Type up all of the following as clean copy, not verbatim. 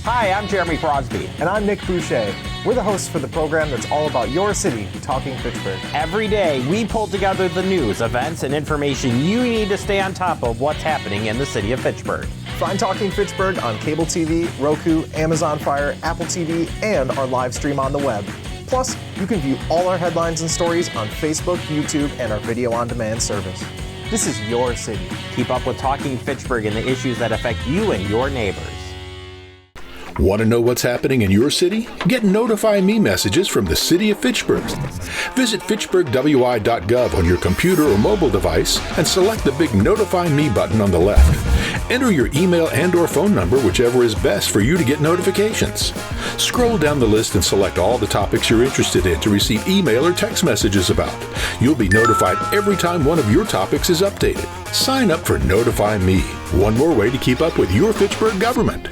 Hi, I'm Jeremy Crosby. And I'm Nick Boucher. We're the hosts for the program that's all about your city, Talking Fitchburg. Every day, we pull together the news, events, and information you need to stay on top of what's happening in the city of Fitchburg. Find Talking Fitchburg on cable TV, Roku, Amazon Fire, Apple TV, and our live stream on the web. Plus, you can view all our headlines and stories on Facebook, YouTube, and our video on demand service. This is your city. Keep up with Talking Fitchburg and the issues that affect you and your neighbors. Want to know what's happening in your city? Get Notify Me messages from the City of Fitchburg. Visit fitchburgwi.gov on your computer or mobile device and select the big Notify Me button on the left. Enter your email and/or phone number, whichever is best for you to get notifications. Scroll down the list and select all the topics you're interested in to receive email or text messages about. You'll be notified every time one of your topics is updated. Sign up for Notify Me, one more way to keep up with your Fitchburg government.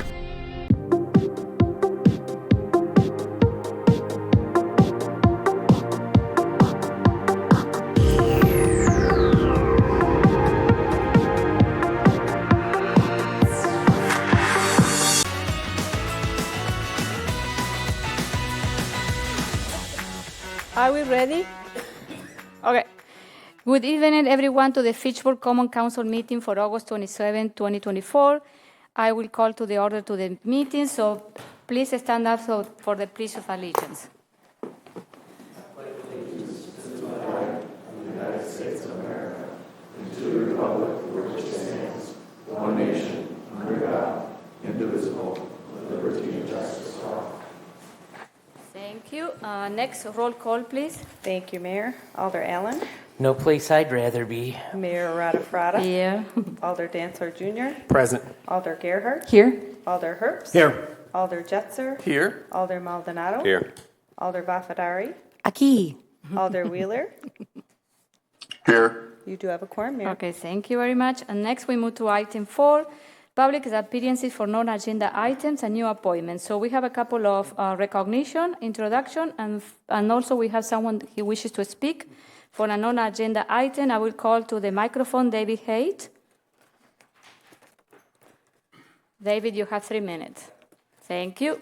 Are we ready? Okay. Good evening, everyone, to the Fitchburg Common Council meeting for August 27, 2024. I will call to the order to the meeting, so please stand up for the Pledge of Allegiance. One nation, under God, indivisible, with liberty and justice for all. Thank you. Next, roll call, please. Thank you, Mayor. Alder Allen. No place I'd rather be. Mayor Radafrada. Here. Alder Dantzler Jr. Present. Alder Gerhardt. Here. Alder Herbst. Here. Alder Jetzer. Here. Alder Maldonado. Here. Alder Vafadari. Aquí. Alder Wheeler. Here. You do have a quorum, Mayor. Okay, thank you very much. And next, we move to item 4. Public appearances for non-agenda items and new appointments. So we have a couple of recognition, introduction, and also we have someone who wishes to speak for a non-agenda item. I will call to the microphone David Haight. David, you have 3 minutes. Thank you.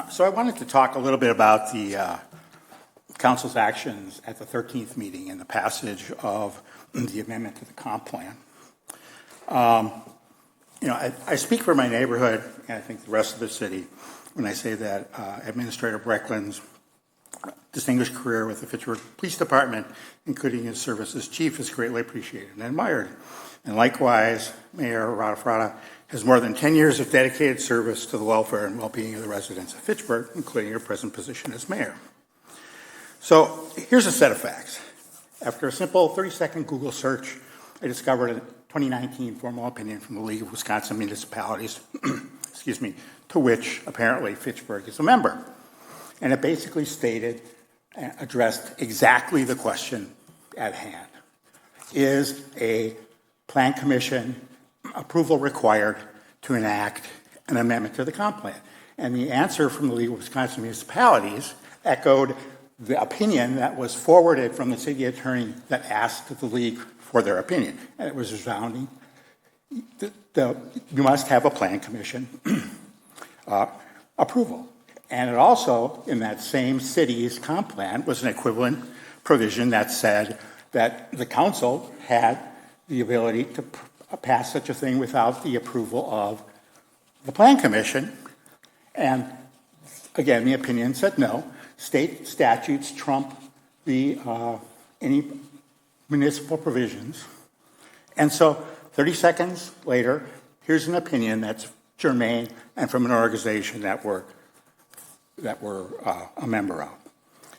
So I wanted to talk a little bit about the council's actions at the 13th meeting and the passage of the amendment to the comp plan. I speak for my neighborhood, and I think the rest of the city, when I say that Administrator Breckland's distinguished career with the Fitchburg Police Department, including his service as chief, is greatly appreciated and admired. And likewise, Mayor Radafrada has more than 10 years of dedicated service to the welfare and well-being of the residents of Fitchburg, including her present position as mayor. So here's a set of facts. After a simple 30-second Google search, I discovered a 2019 formal opinion from the League of Wisconsin Municipalities, to which apparently Fitchburg is a member. And it basically addressed exactly the question at hand. Is a Plan Commission approval required to enact an amendment to the comp plan? And the answer from the League of Wisconsin Municipalities echoed the opinion that was forwarded from the city attorney that asked the League for their opinion. And it was resounding. You must have a Plan Commission approval. And it also, in that same city's comp plan, was an equivalent provision that said that the council had the ability to pass such a thing without the approval of the Plan Commission. And again, the opinion said no. State statutes trump any municipal provisions. And so 30 seconds later, here's an opinion that's germane and from an organization that we're a member of.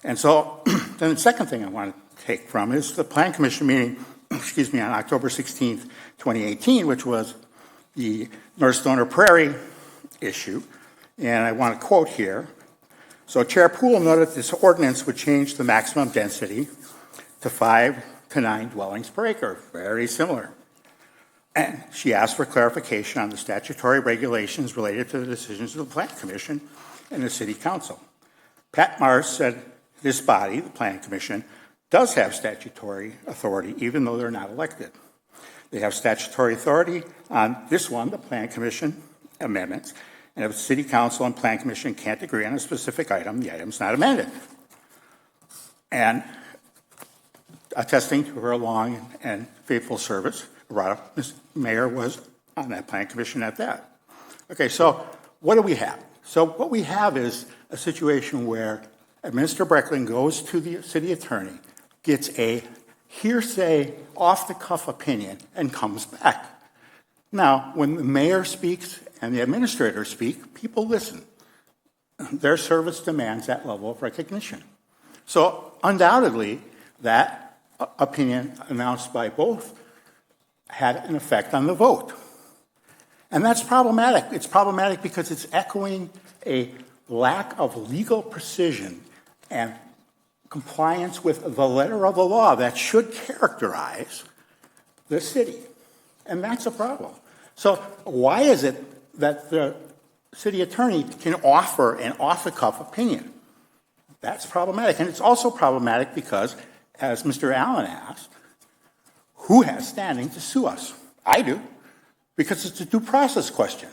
And so then the second thing I want to take from is the Plan Commission meeting on October 16th, 2018, which was the North Stoner Prairie issue. And I want to quote here. So Chair Poole noted this ordinance would change the maximum density to 5 to 9 dwellings per acre. Very similar. And she asked for clarification on the statutory regulations related to the decisions of the Plan Commission and the City Council. Pat Mars said This body, the Planning Commission, does have statutory authority, even though they're not elected. They have statutory authority on this one, the Planning Commission amendments, and if City Council and Planning Commission can't agree on a specific item, the item's not amended. And attesting to her long and faithful service, Ms. Mayor was on that Planning Commission at that. Okay, so what do we have? So what we have is a situation where Administrator Brecklin goes to the city attorney, gets a hearsay, off-the-cuff opinion, and comes back. Now, when the mayor speaks and the administrator speak, people listen. Their service demands that level of recognition. So undoubtedly, that opinion announced by both had an effect on the vote. And that's problematic. It's problematic because it's echoing a lack of legal precision and compliance with the letter of the law that should characterize the city. And that's a problem. So why is it that the city attorney can offer an off-the-cuff opinion? That's problematic. And it's also problematic because, as Mr. Allen asked, who has standing to sue us? I do, because it's a due process question.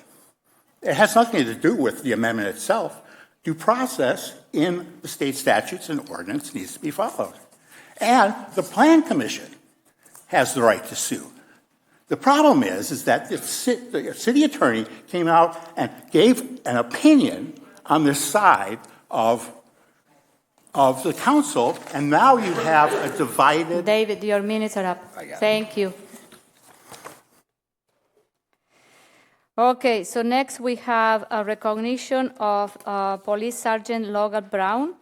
It has nothing to do with the amendment itself. Due process in the state statutes and ordinance needs to be followed. And the Plan Commission has the right to sue. The problem is that the city attorney came out and gave an opinion on the side of the council, and now you have a divided... David, your minutes are up. Thank you. Okay, so next we have a recognition of Police Sergeant Logan Brown.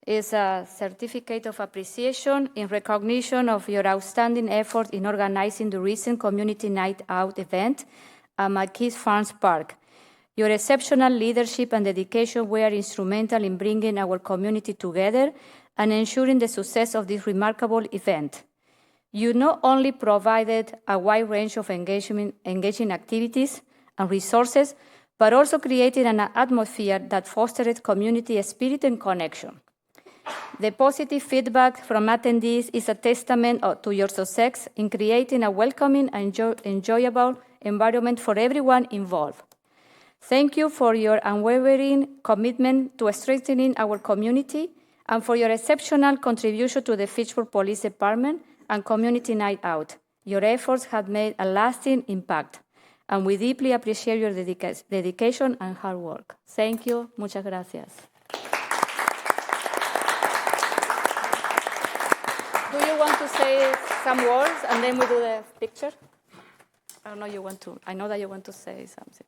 It's a certificate of appreciation in recognition of your outstanding effort in organizing the recent Community Night Out event at McKees Farms Park. Your exceptional leadership and dedication were instrumental in bringing our community together and ensuring the success of this remarkable event. You not only provided a wide range of engaging activities and resources, but also created an atmosphere that fostered community spirit and connection. The positive feedback from attendees is a testament to your success in creating a welcoming and enjoyable environment for everyone involved. Thank you for your unwavering commitment to strengthening our community and for your exceptional contribution to the Fitchburg Police Department and Community Night Out. Your efforts have made a lasting impact, and we deeply appreciate your dedication and hard work. Thank you. Muchas gracias. Do you want to say some words and then we do the picture? I don't know you want to. I know that you want to say something.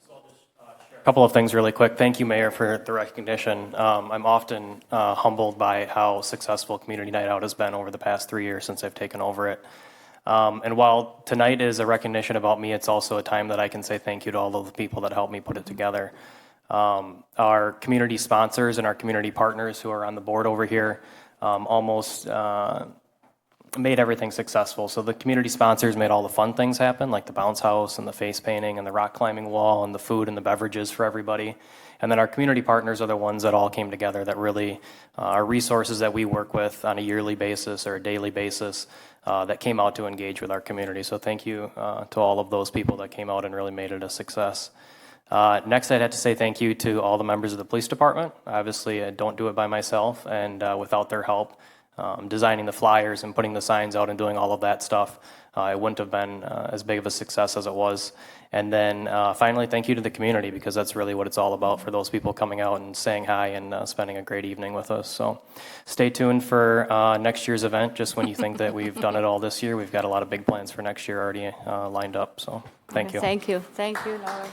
So I'll just share a couple of things really quick. Thank you, Mayor, for the recognition. I'm often humbled by how successful Community Night Out has been over the past 3 years since I've taken over it. And while tonight is a recognition about me, it's also a time that I can say thank you to all of the people that helped me put it together. Our community sponsors and our community partners who are on the board over here almost made everything successful. So the community sponsors made all the fun things happen, like the bounce house and the face painting and the rock climbing wall and the food and the beverages for everybody. And then our community partners are the ones that all came together that really are resources that we work with on a yearly basis or a daily basis that came out to engage with our community. So thank you to all of those people that came out and really made it a success. Next, I'd have to say thank you to all the members of the police department. Obviously, I don't do it by myself, and without their help, designing the flyers and putting the signs out and doing all of that stuff, it wouldn't have been as big of a success as it was. And then finally, thank you to the community, because that's really what it's all about, for those people coming out and saying hi and spending a great evening with us. So stay tuned for next year's event. Just when you think that we've done it all this year, we've got a lot of big plans for next year already lined up. So thank you. Thank you. Thank you, Laura.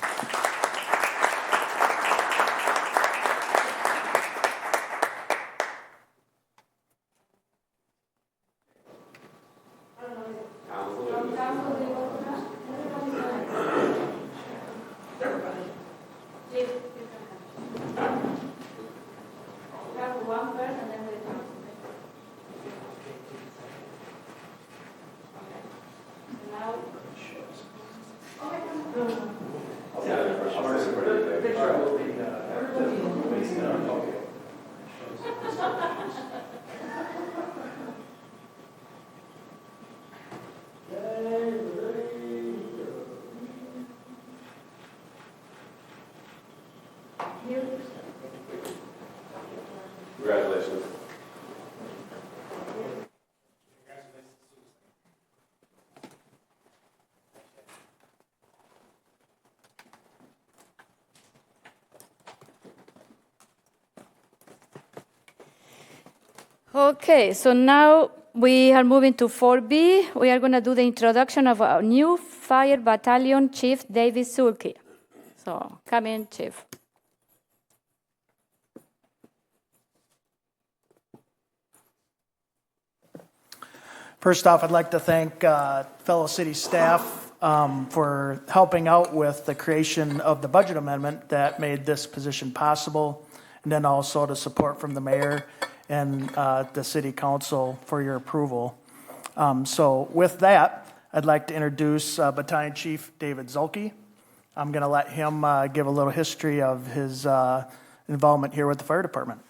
Congratulations. Okay, so now we are moving to 4B. We are going to do the introduction of our new Fire Battalion Chief, David Zulke. So come in, Chief. First off, I'd like to thank fellow city staff for helping out with the creation of the budget amendment that made this position possible, and then also the support from the mayor and the city council for your approval. So with that, I'd like to introduce Battalion Chief David Zulke. I'm going to let him give a little history of his involvement here with the fire department.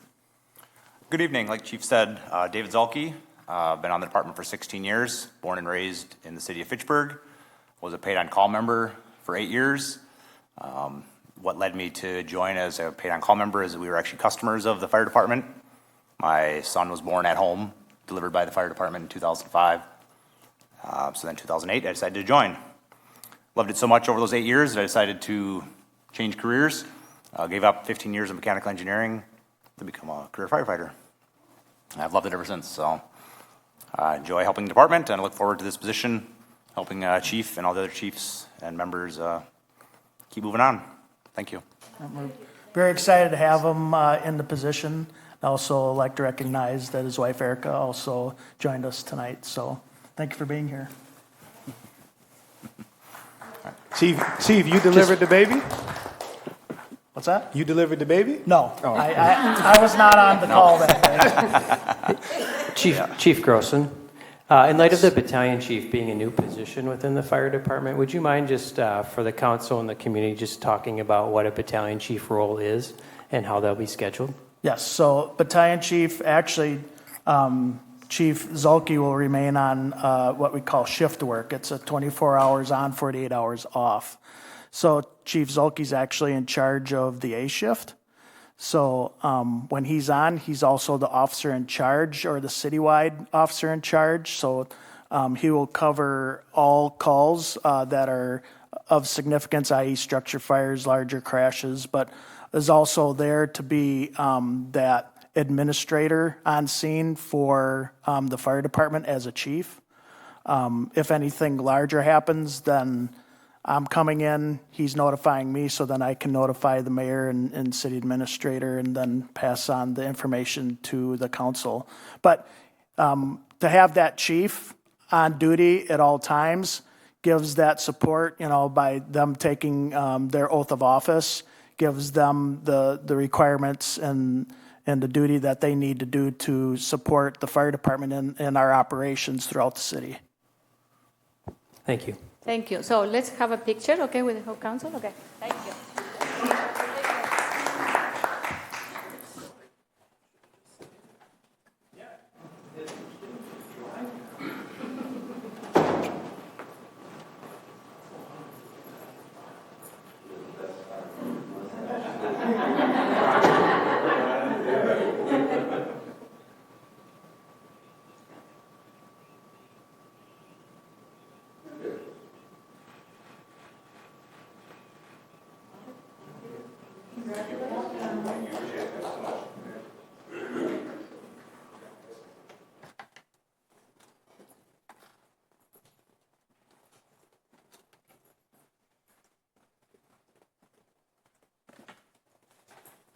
Good evening. Like Chief said, David Zulke. Been on the department for 16 years, born and raised in the city of Fitchburg. Was a paid-on-call member for 8 years. What led me to join as a paid-on-call member is that we were actually customers of the fire department. My son was born at home, delivered by the fire department in 2005. So then 2008, I decided to join. Loved it so much over those 8 years that I decided to change careers. Gave up 15 years of mechanical engineering to become a career firefighter. I've loved it ever since. So I enjoy helping the department, and I look forward to this position, helping Chief and all the other chiefs and members keep moving on. Thank you. We're very excited to have him in the position. I'd also like to recognize that his wife Erica also joined us tonight. So thank you for being here. Chief, you delivered the baby? What's that? You delivered the baby? No, Oh. I was not on the call that day. Chief Grossen, in light of the battalion chief being a new position within the fire department, would you mind just for the council and the community just talking about what a battalion chief role is and how they'll be scheduled? Yes, so battalion chief, actually, Chief Zulke will remain on what we call shift work. It's a 24 hours on, 48 hours off. So Chief Zulke's actually in charge of the A shift. So when he's on, he's also the officer in charge, or the citywide officer in charge. So he will cover all calls that are of significance, i.e. structure fires, larger crashes, but is also there to be that administrator on scene for the fire department as a chief. If anything larger happens, then I'm coming in, he's notifying me, so then I can notify the mayor and city administrator and then pass on the information to the council. But to have that chief on duty at all times gives that support, by them taking their oath of office, gives them the requirements and the duty that they need to do to support the fire department in our operations throughout the city. Thank you. Thank you. So let's have a picture, okay, with the whole council? Okay, thank you.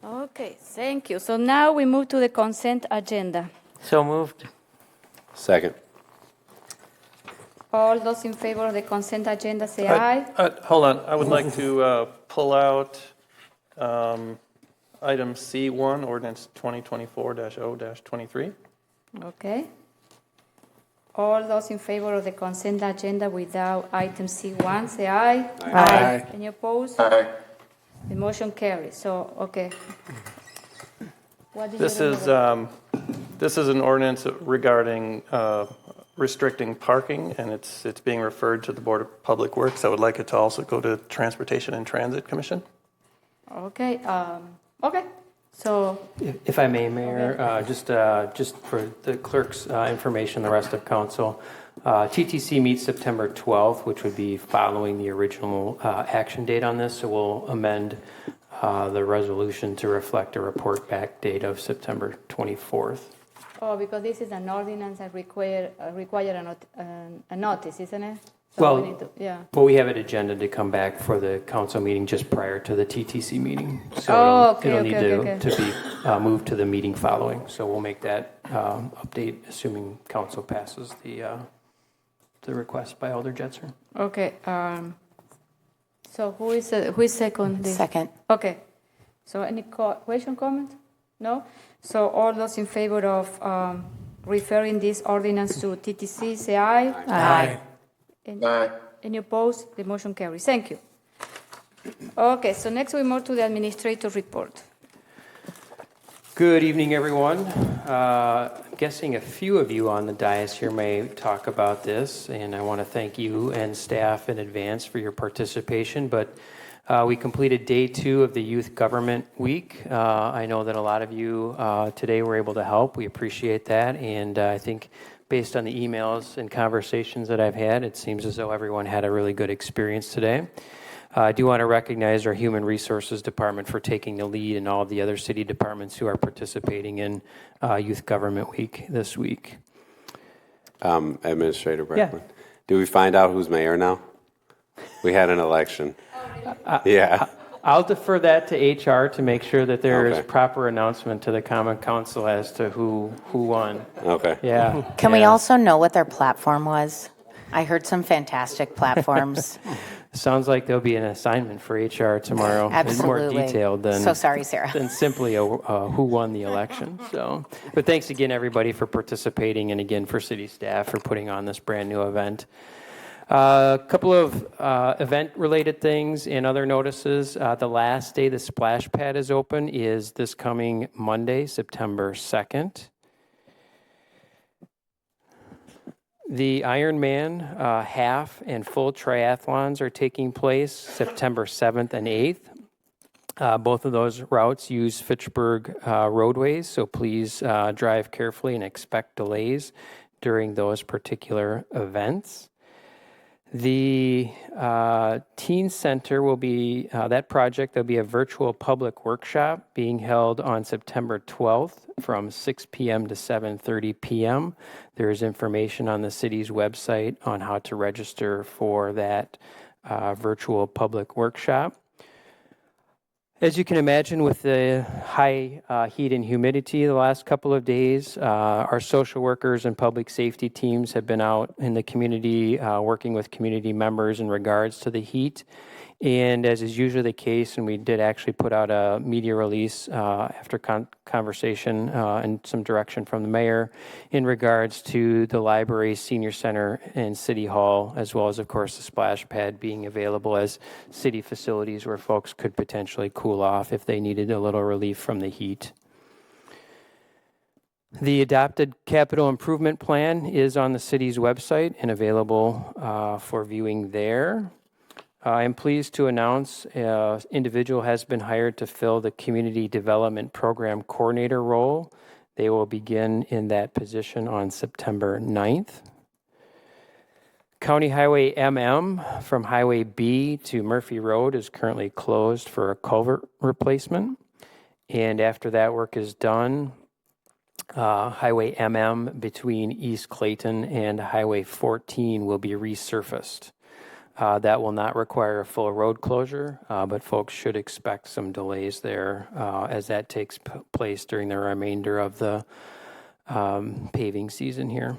Okay, thank you. So now we move to the consent agenda. So moved. Second. All those in favor of the consent agenda say aye. Hold on. I would like to pull out item C1, ordinance 2024-0-23. Okay. All those in favor of the consent agenda without item C1 say aye. Aye. Any opposed? Aye. The motion carries. So, okay. What did This you is an ordinance regarding restricting parking, and it's being referred to the Board of Public Works. I would like it to also go to Transportation and Transit Commission. Okay. Okay. So, If I may, Mayor, just for the clerk's information, the rest of council, TTC meets September 12th, which would be following the original action date on this. So we'll amend the resolution to reflect a report back date of September 24th. oh, because this is an ordinance that require a notice, isn't it? So Well, we need to, yeah. Well, we have an agenda to come back for the council meeting just prior to the TTC meeting. So it'll need to be moved to the meeting following. So we'll make that update, assuming council passes the request by Alder Jetzer. Okay. So who is second? Second. Okay. So any question, comment? No? So all those in favor of referring this ordinance to TTC, say aye. Aye. Any opposed? The motion carries. Thank you. Okay, so next we move to the administrator report. Good evening, everyone. I'm guessing a few of you on the dais here may talk about this, and I want to thank you and staff in advance for your participation. But we completed day 2 of the Youth Government Week. I know that a lot of you today were able to help. We appreciate that, and I think based on the emails and conversations that I've had, it seems as though everyone had a really good experience today. I do want to recognize our Human Resources Department for taking the lead and all of the other city departments who are participating in Youth Government Week this week. Administrator Breckman, do we find out who's mayor now? We had an election. Yeah. I'll defer that to HR to make sure that there is proper announcement to the Common Council as to who won. Okay. Yeah. Can we also know what their platform was? I heard some fantastic platforms. Sounds like there'll be an assignment for HR tomorrow. Absolutely. It's more detailed than So sorry, Sarah. than simply who won the election. So, but thanks again, everybody, for participating, and again for city staff for putting on this brand new event. A couple of event-related things and other notices. The last day the splash pad is open is this coming Monday, September 2nd. The Ironman half and full triathlons are taking place September 7th and 8th. Both of those routes use Fitchburg roadways, so please drive carefully and expect delays during those particular events. The Teen Center will be, that project, there'll be a virtual public workshop being held on September 12th from 6 p.m. to 7:30 p.m. There is information on the city's website on how to register for that virtual public workshop. As you can imagine, with the high heat and humidity the last couple of days, our social workers and public safety teams have been out in the community working with community members in regards to the heat. And as is usually the case, and we did actually put out a media release after conversation and some direction from the mayor in regards to the library, senior center, and city hall, as well as, of course, the splash pad being available as city facilities where folks could potentially cool off if they needed a little relief from the heat. The adopted capital improvement plan is on the city's website and available for viewing there. I am pleased to announce an individual has been hired to fill the Community Development Program Coordinator role. They will begin in that position on September 9th. County Highway MM from Highway B to Murphy Road is currently closed for a culvert replacement. And after that work is done, Highway MM between East Clayton and Highway 14 will be resurfaced. That will not require a full road closure, but folks should expect some delays there as that takes place during the remainder of the paving season here.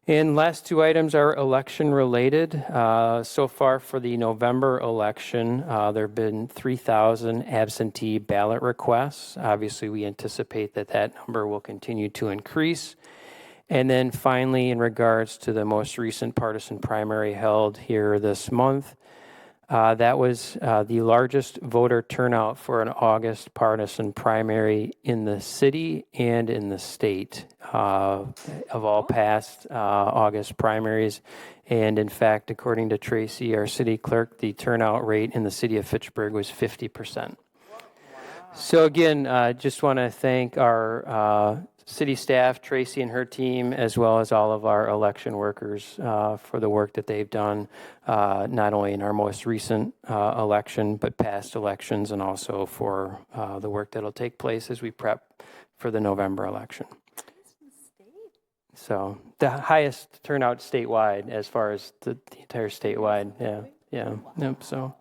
And last two items are election related. So far for the November election, there have been 3,000 absentee ballot requests. Obviously, we anticipate that that number will continue to increase. And then finally, in regards to the most recent partisan primary held here this month, that was the largest voter turnout for an August partisan primary in the city and in the state of all past August primaries. And in fact, according to Tracy, our city clerk, the turnout rate in the city of Fitchburg was 50%. So again, just want to thank our city staff, Tracy and her team, as well as all of our election workers for the work that they've done, not only in our most recent election, but past elections, and also for the work that'll take place as we prep for the November election. So the highest turnout statewide as far as the entire statewide. Yep. So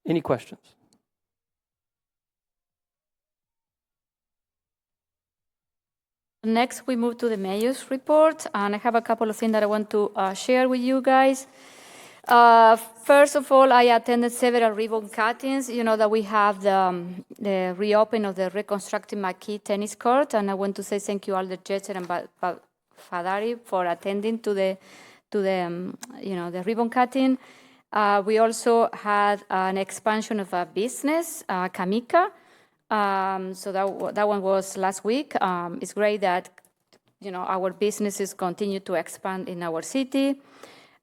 any questions? Next, we move to the mayor's report, and I have a couple of things that I want to share with you guys. First of all, I attended several ribbon cuttings. You know that we have the reopening of the reconstructed McKee tennis court, and I want to say thank you all the Jetser and Fadari for attending to the ribbon cutting. We also had an expansion of a business, Kamika. So that one was last week. It's great that our businesses continue to expand in our city.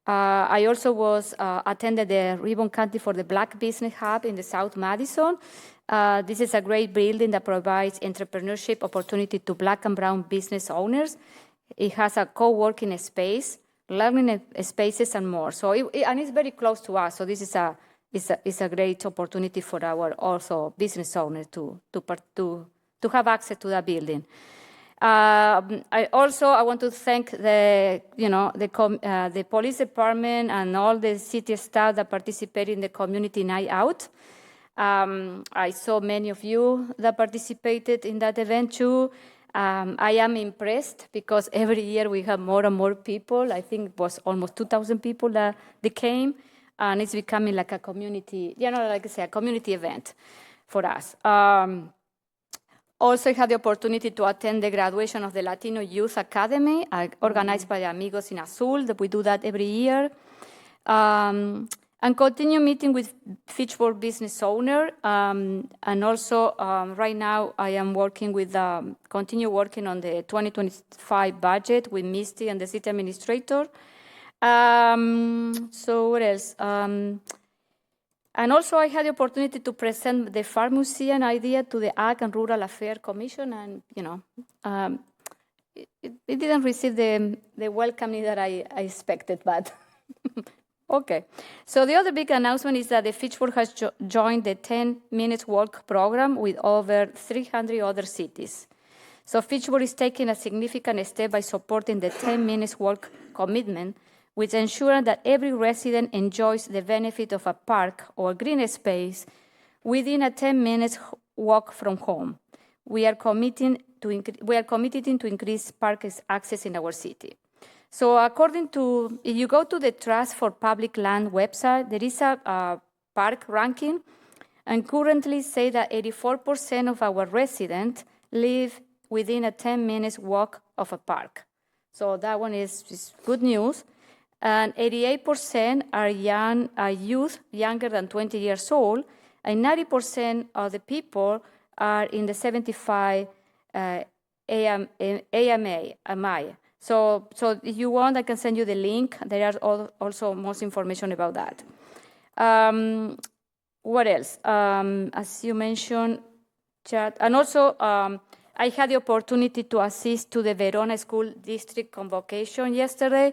I also attended the ribbon cutting for the Black Business Hub in the South Madison. This is a great building that provides entrepreneurship opportunity to Black and Brown business owners. It has a co-working space, learning spaces, and more. So and it's very close to us. So this is a great opportunity for our also business owners to have access to that building. I want to thank the police department and all the city staff that participated in the community night out. I saw many of you that participated in that event too. I am impressed because every year we have more and more people. I think it was almost 2,000 people that they came, and it's becoming like a community, like I say, a community event for us. Also, I had the opportunity to attend the graduation of the Latino Youth Academy, organized by the Amigos in Azul. That we do that every year. And continue meeting with Fitchburg business owner. And also, right now, I am continue working on the 2025 budget with Misty and the city administrator. So what else? And also, I had the opportunity to present the Farm Museum idea to the Ag and Rural Affairs Commission, and it didn't receive the welcoming that I expected, but okay. So the other big announcement is that the Fitchburg has joined the 10 Minutes Walk program with over 300 other cities. So Fitchburg is taking a significant step by supporting the 10 Minutes Walk commitment, which ensures that every resident enjoys the benefit of a park or green space within a 10 minutes walk from home. We are committed to increase park access in our city. So if you go to the Trust for Public Land website, there is a park ranking, and currently say that 84% of our residents live within a 10 minutes walk of a park. So that one is good news. And 88% are youth younger than 20 years old, and 90% of the people are in the 75 AMI. So if you want, I can send you the link. There are also more information about that. What else? As you mentioned, Chad, and also I had the opportunity to assist to the Verona School District convocation yesterday.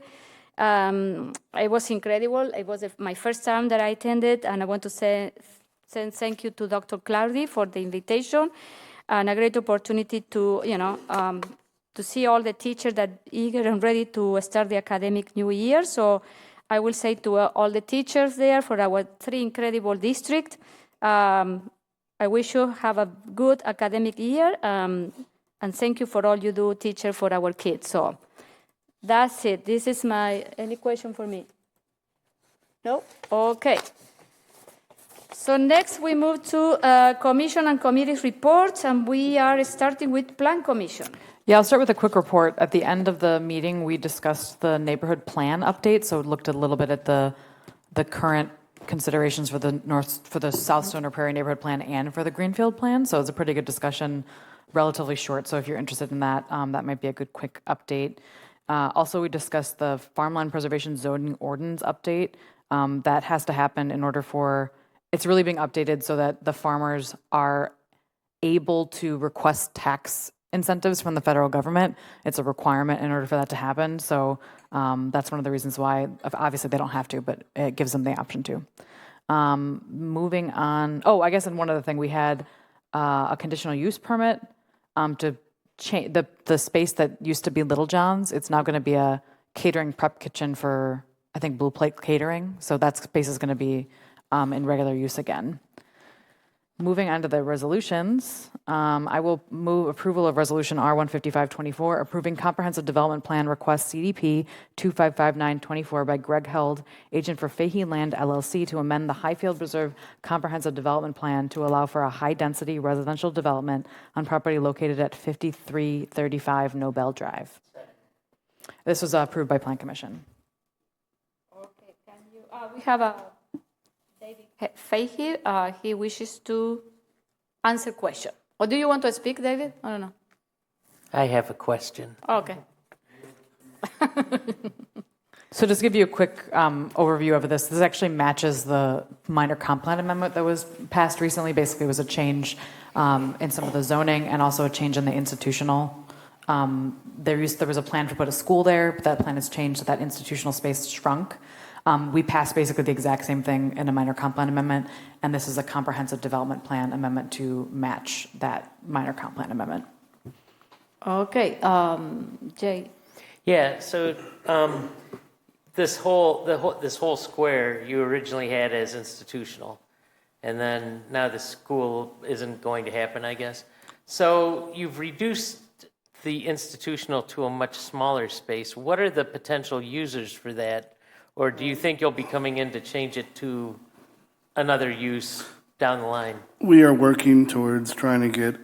It was incredible. It was my first time that I attended, and I want to send thank you to Dr. Claudia for the invitation, and a great opportunity to see all the teachers that are eager and ready to start the academic new year. So I will say to all the teachers there for our 3 incredible districts, I wish you have a good academic year, and thank you for all you do, teacher, for our kids. So that's it. This is any question for me? No? Okay. So next we move to Commission and Committees reports, and we are starting with Plan Commission. Yeah, I'll start with a quick report. At the end of the meeting, we discussed the neighborhood plan update, so looked a little bit at the current considerations for the South Stoner Prairie neighborhood plan and for the Greenfield plan. So it's a pretty good discussion, relatively short. So if you're interested in that, that might be a good quick update. Also, we discussed the farmland preservation zoning ordinance update. That has to happen in order for it's really being updated so that the farmers are able to request tax incentives from the federal government. It's a requirement in order for that to happen. So that's one of the reasons why, obviously they don't have to, but it gives them the option to. Moving on, I guess in one other thing, we had a conditional use permit to change the space that used to be Little John's. It's now going to be a catering prep kitchen for, I think, Blue Plate Catering. So that space is going to be in regular use again. Moving on to the resolutions, I will move approval of Resolution R-15524, approving Comprehensive Development Plan Request CDP 255924 by Greg Held, agent for Fahey Land LLC, to amend the Highfield Reserve Comprehensive Development Plan to allow for a high-density residential development on property located at 5335 Nobel Drive. This was approved by Plan Commission. Okay, we have a David Fahey. He wishes to answer question. Or do you want to speak, David? I don't know. I have a question. Okay. So just to give you a quick overview of this, this actually matches the minor comp plan amendment that was passed recently. Basically, it was a change in some of the zoning and also a change in the institutional. There was a plan to put a school there, but that plan has changed, so that institutional space shrunk. We passed basically the exact same thing in a minor comp plan amendment, and this is a comprehensive development plan amendment to match that minor comp plan amendment. Okay, Jay. Yeah. So this whole square you originally had as institutional, and then now the school isn't going to happen, I guess. So you've reduced the institutional to a much smaller space. What are the potential users for that? Or do you think you'll be coming in to change it to another use down the line? We are working towards trying to get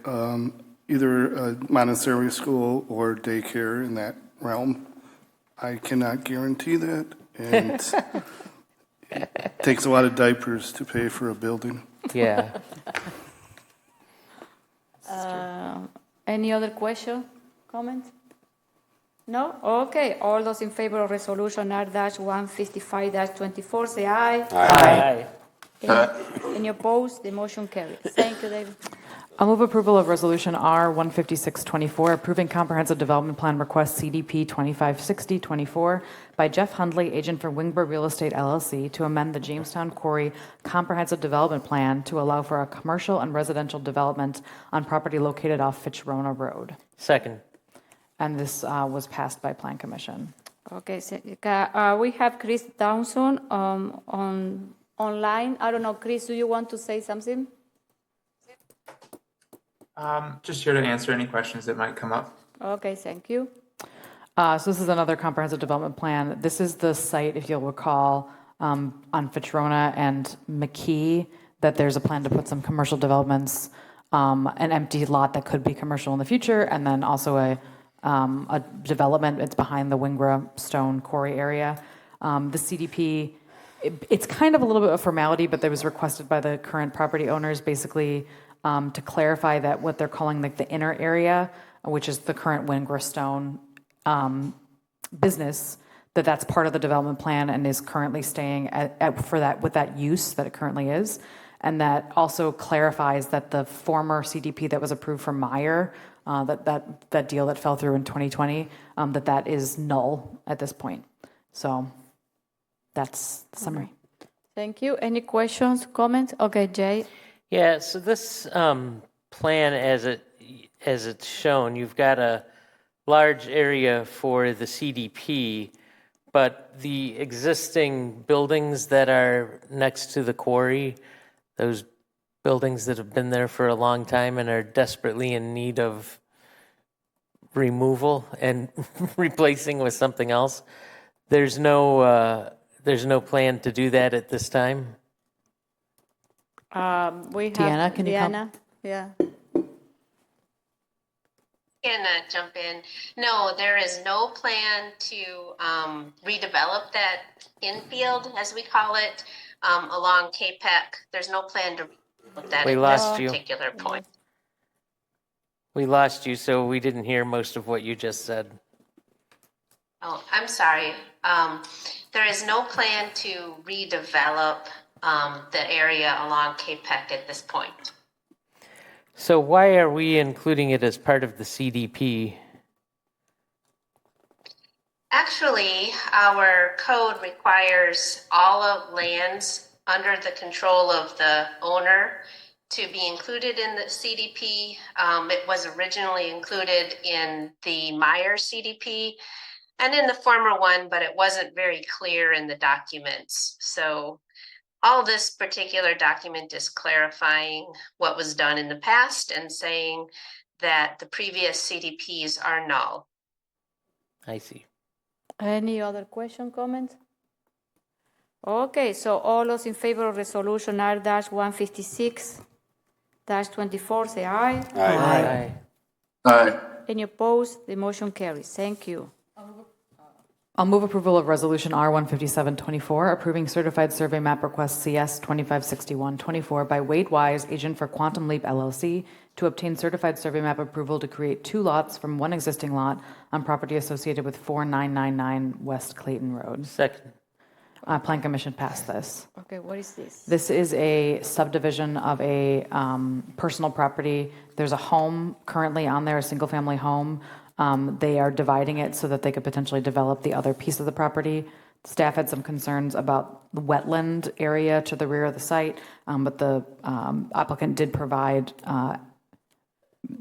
either a Montessori school or daycare in that realm. I cannot guarantee that, and it takes a lot of diapers to pay for a building. Yeah. Any other question, comments? No? Okay. All those in favor of resolution R-155-24 say aye. Aye. Any opposed? The motion carries. Thank you, David. I'll move approval of Resolution R-15624, approving Comprehensive Development Plan Request CDP 256024 by Jeff Hundley, agent for Wingber Real Estate LLC, to amend the Jamestown Quarry Comprehensive Development Plan to allow for a commercial and residential development on property located off Fitchburg Road. Second. And this was passed by Plan Commission. Okay, so, we have Chris Downson online. I don't know, Chris, do you want to say something? Just here to answer any questions that might come up. Okay, thank you. So this is another comprehensive development plan. This is the site, if you'll recall, on Fitrona and McKee, that there's a plan to put some commercial developments, an empty lot that could be commercial in the future, and then also a development. It's behind the Wingra Stone Quarry area. The CDP, it's kind of a little bit of formality, but that was requested by the current property owners, basically to clarify that what they're calling like the inner area, which is the current Wingra Stone business, that's part of the development plan and is currently staying with that use that it currently is. And that also clarifies that the former CDP that was approved for Meyer, that deal that fell through in 2020, that is null at this point. So that's the summary. Thank you. Any questions, comments? Okay, Jay. Yeah, so this plan, as it's shown, you've got a large area for the CDP, but the existing buildings that are next to the quarry, those buildings that have been there for a long time and are desperately in need of removal and replacing with something else, there's no plan to do that at this time? We have Deanna, can you come? Deanna, yeah. Can jump in. No, there is no plan to redevelop that infield, as we call it, along KPEC. There's no plan to redevelop that at this particular point. We lost you, so we didn't hear most of what you just said. Oh, I'm sorry. There is no plan to redevelop the area along KPEC at this point. So why are we including it as part of the CDP? Actually, our code requires all of lands under the control of the owner to be included in the CDP. It was originally included in the Meyer CDP and in the former one, but it wasn't very clear in the documents. So all this particular document is clarifying what was done in the past and saying that the previous CDPs are null. I see. Any other question, comment? Okay, so all those in favor of resolution R-156-24, say aye. Aye. Aye. Any opposed? The motion carries. Thank you. I'll move approval of resolution R-15724, approving certified survey map request CS 256124 by Wade Wise, agent for Quantum Leap LLC, to obtain certified survey map approval to create 2 lots from 1 existing lot on property associated with 4999 West Clayton Road. Second. Plan Commission passed this. Okay, what is this? This is a subdivision of a personal property. There's a home currently on there, a single-family home. They are dividing it so that they could potentially develop the other piece of the property. Staff had some concerns about the wetland area to the rear of the site, but the applicant did provide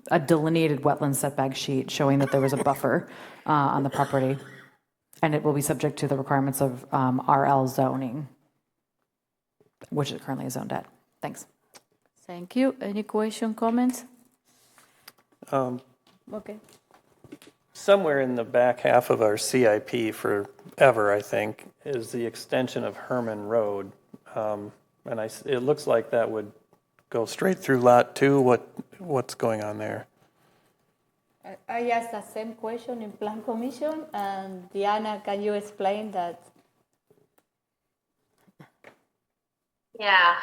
a delineated wetland setback sheet showing that there was a buffer on the property, and it will be subject to the requirements of RL zoning, which it currently is zoned at. Thanks. Thank you. Any question, comments? Okay. Somewhere in the back half of our CIP forever, I think, is the extension of Herman Road. It looks like that would go straight through Lot 2. What's going on there? I asked the same question in Plan Commission, and Diana, can you explain that? Yeah,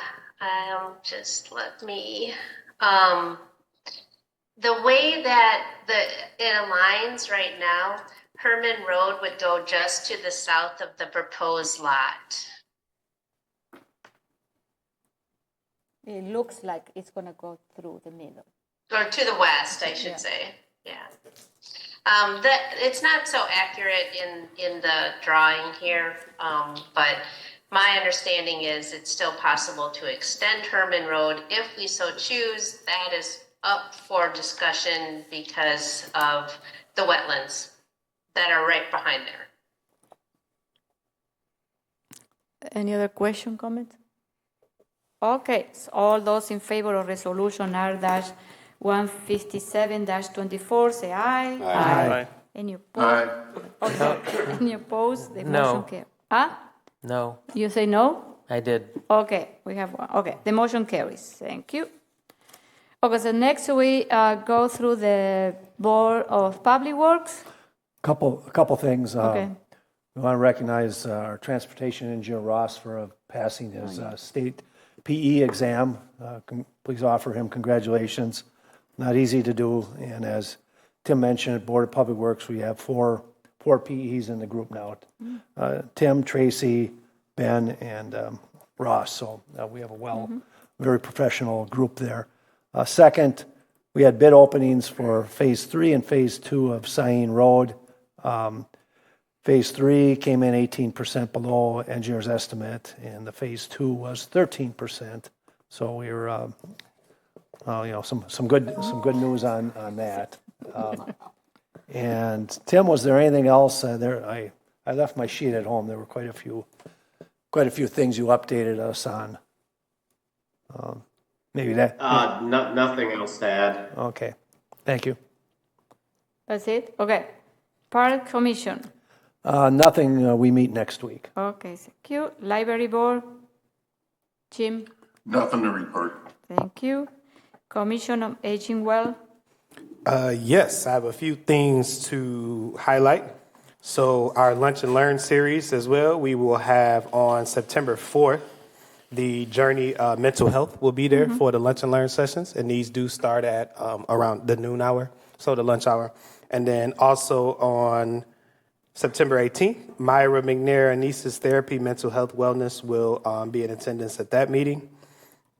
just let me, the way that it aligns right now, Herman Road would go just to the south of the proposed lot. It looks like it's going to go through the middle. Or to the west, I should say. Yeah. It's not so accurate in the drawing here, but my understanding is it's still possible to extend Herman Road if we so choose. That is up for discussion because of the wetlands that are right behind there. Any other question, comment? Okay, so all those in favor of resolution R-157-24, say aye. Aye. Any opposed? Okay. Any opposed? The motion carries. Huh? No. You say no? I did. Okay, we have one. Okay, the motion carries. Thank you. Okay, so next we go through the Board of Public Works. A couple things. Okay. We want to recognize our transportation engineer Ross for passing his state PE exam. Please offer him congratulations. Not easy to do, and as Tim mentioned, Board of Public Works, we have four PEs in the group now. Tim, Tracy, Ben, and Ross. So we have a very professional group there. Second, we had bid openings for Phase 3 and Phase 2 of Cyene Road. Phase 3 came in 18% below engineer's estimate, and the Phase 2 was 13%. So we were, some good news on that. And Tim, was there anything else there? I left my sheet at home. There were quite a few things you updated us on. Maybe that. Nothing else to add. Okay, thank you. That's it? Okay. Park Commission. Nothing. We meet next week. Okay, thank you. Library Board. Jim. Nothing to report. Thank you. Commission on Aging Well. Yes, I have a few things to highlight. So our Lunch and Learn series as well, we will have on September 4th, the Journey Mental Health will be there for the Lunch and Learn sessions, and these do start at around the noon hour, so the lunch hour. And then also on September 18th, Myra McNair and Nieces Therapy Mental Health Wellness will be in attendance at that meeting.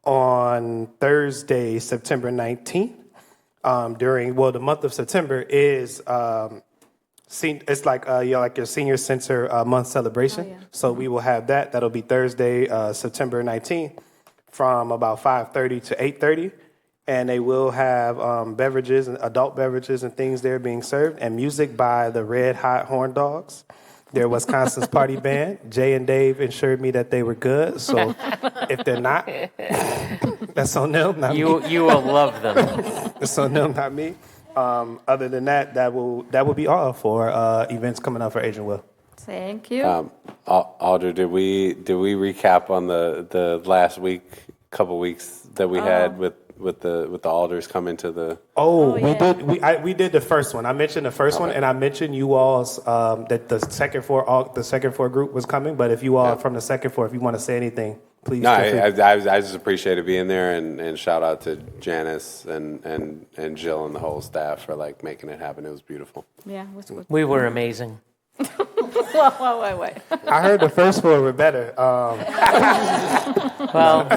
on Thursday, September 19th. The month of September is it's like your senior center month celebration. So we will have that. That'll be Thursday, September 19th, from about 5:30 to 8:30. And they will have beverages and adult beverages and things there being served, and music by the Red Hot Horn Dogs. They're Wisconsin's party band. Jay and Dave assured me that they were good. So if they're not, that's on them, not me. You will love them. That's on them, not me. Other than that, that will be all for events coming up for Agent Will. Thank you. Alder, did we recap on the last couple weeks that we had with the alders coming to the? We did the first one. I mentioned the first one, and I mentioned you all's that the second floor group was coming. But if you all from the second floor, if you want to say anything, please. No, I just appreciated being there, and shout out to Janice and Jill and the whole staff for like making it happen. It was beautiful. Yeah, it was good. We were amazing. Wait. I heard the first floor were better. Well,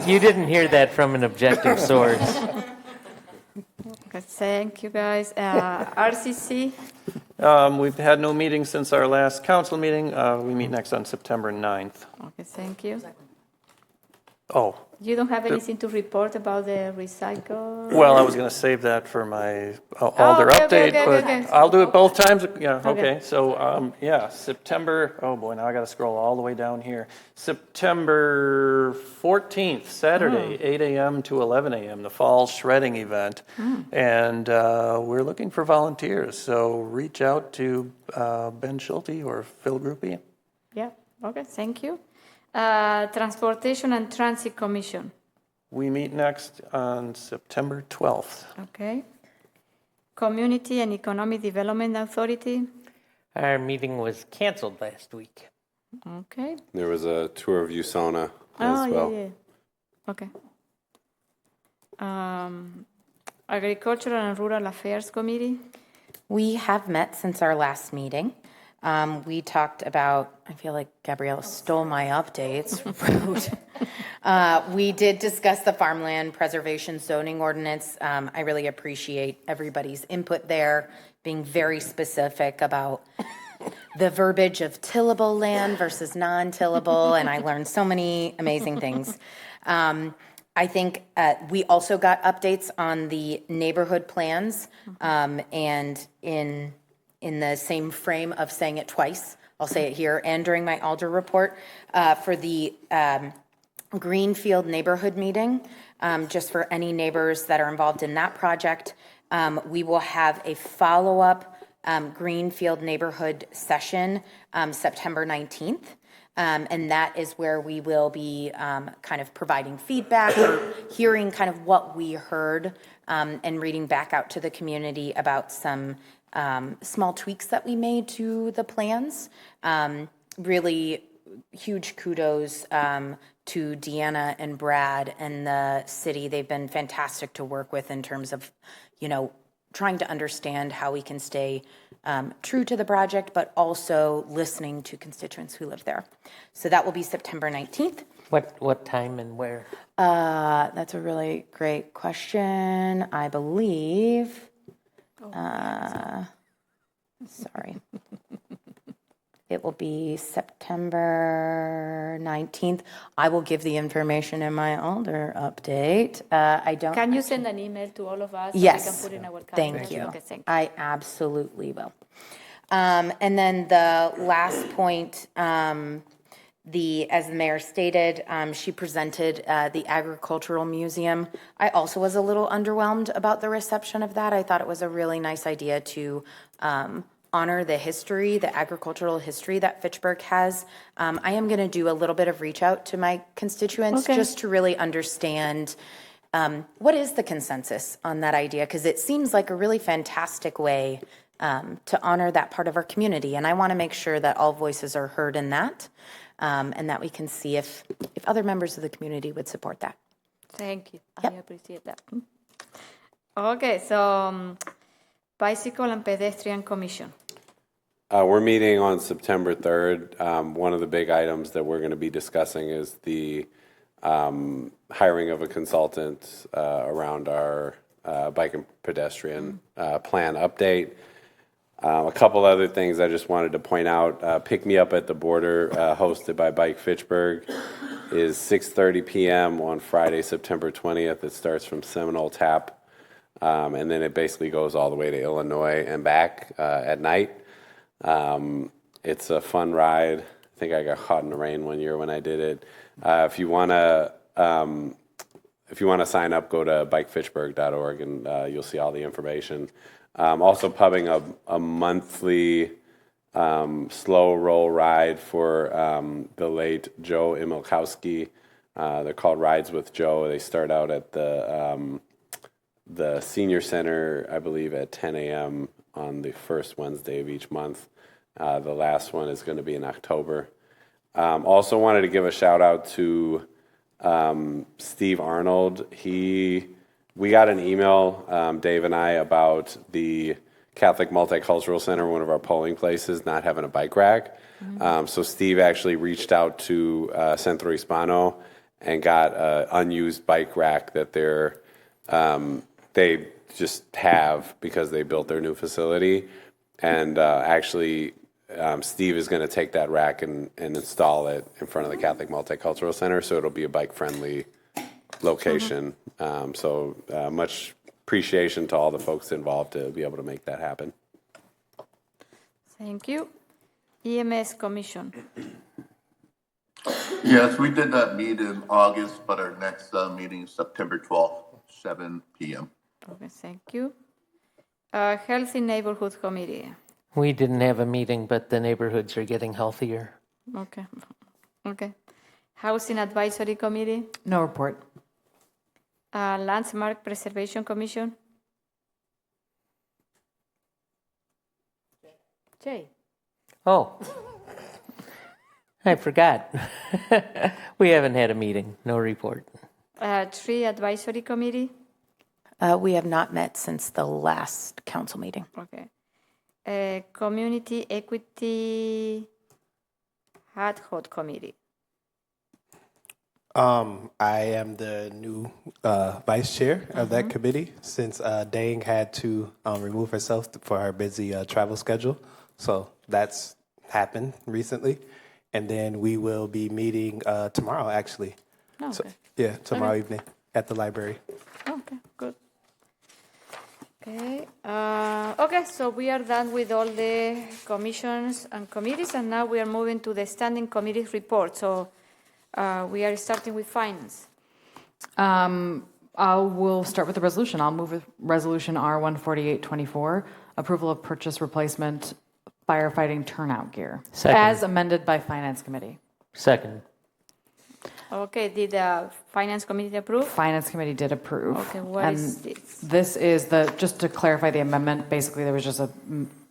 you didn't hear that from an objective source. Okay, thank you, guys. RCC. We've had no meeting since our last council meeting. We meet next on September 9th. Okay, thank you. Oh. You don't have anything to report about the recycle? Well, I was going to save that for my Alder update, but I'll do it both times. Yeah, okay. So, September, oh boy, now I got to scroll all the way down here. September 14th, Saturday, 8 a.m. to 11 a.m., the fall shredding event. And we're looking for volunteers, so reach out to Ben Schulte or Phil Groupie. Yeah, okay, thank you. Transportation and Transit Commission. We meet next on September 12th. Okay. Community and Economic Development Authority. Our meeting was canceled last week. Okay. There was a tour of USONA as well. Yeah. Okay. Agricultural and Rural Affairs Committee. We have met since our last meeting. We talked about, I feel like Gabriella stole my updates. We did discuss the farmland preservation zoning ordinance. I really appreciate everybody's input there, being very specific about the verbiage of tillable land versus non-tillable, and I learned so many amazing things. I think we also got updates on the neighborhood plans, and in the same frame of saying it twice, I'll say it here and during my Alder report, for the Greenfield neighborhood meeting, just for any neighbors that are involved in that project. We will have a follow-up Greenfield neighborhood session September 19th. And that is where we will be kind of providing feedback or hearing kind of what we heard and reading back out to the community about some small tweaks that we made to the plans. Really huge kudos to Deanna and Brad and the city. They've been fantastic to work with in terms of, trying to understand how we can stay true to the project, but also listening to constituents who live there. So that will be September 19th. What time and where? That's a really great question. I believe... sorry. It will be September 19th. I will give the information in my Alder update. Can you send an email to all of us? Yes. So we can put in our calendars? Thank you. Okay, thank you. I absolutely will. And then the last point, as the mayor stated, she presented the Agricultural Museum. I also was a little underwhelmed about the reception of that. I thought it was a really nice idea to honor the history, the agricultural history that Fitchburg has. I am going to do a little bit of reach out to my constituents just to really understand what is the consensus on that idea, because it seems like a really fantastic way to honor that part of our community. And I want to make sure that all voices are heard in that. And that we can see if other members of the community would support that. Thank you. Yep. I appreciate that. Okay, so Bicycle and Pedestrian Commission. We're meeting on September 3rd. One of the big items that we're going to be discussing is the hiring of a consultant around our bike and pedestrian plan update. A couple other things I just wanted to point out. Pick Me Up at the Border, hosted by Bike Fitchburg, is 6:30 p.m. on Friday, September 20th. It starts from Seminole Tap, and then it basically goes all the way to Illinois and back at night. It's a fun ride. I think I got caught in the rain one year when I did it. If you want to sign up, go to bikefitchburg.org and you'll see all the information. Also pubbing a monthly slow roll ride for the late Joe Imilkowski. They're called Rides with Joe. They start out at the senior center, I believe, at 10 a.m. on the first Wednesday of each month. The last one is going to be in October. Also wanted to give a shout out to Steve Arnold. We got an email, Dave and I, about the Catholic Multicultural Center, one of our polling places, not having a bike rack. So Steve actually reached out to Centro Hispano and got an unused bike rack that they just have because they built their new facility. And actually, Steve is going to take that rack and install it in front of the Catholic Multicultural Center, so it'll be a bike-friendly location. So much appreciation to all the folks involved to be able to make that happen. Thank you. EMS Commission. Yes, we did not meet in August, but our next meeting is September 12th, 7 p.m. Okay, thank you. Healthy Neighborhood Committee. We didn't have a meeting, but the neighborhoods are getting healthier. Okay. Okay. Housing Advisory Committee. No report. Landmark Preservation Commission. Jay. Oh, I forgot. We haven't had a meeting. No report. Tree Advisory Committee. We have not met since the last council meeting. Okay. Community Equity Ad Hoc Committee. I am the new vice chair of that committee since Dang had to remove herself for her busy travel schedule. So that's happened recently. And then we will be meeting tomorrow, actually. Oh, okay. So, yeah, tomorrow evening at the library. Okay, good. Okay. Okay, so we are done with all the commissions and committees, and now we are moving to the standing committee report. So we are starting with finance. We'll start with the resolution. I'll move with resolution R14824, approval of purchase replacement firefighting turnout gear, Second. as amended by Finance Committee. Second. Okay, did the Finance Committee approve? Finance Committee did approve. Okay, what and is this? This is just to clarify the amendment, basically there was just a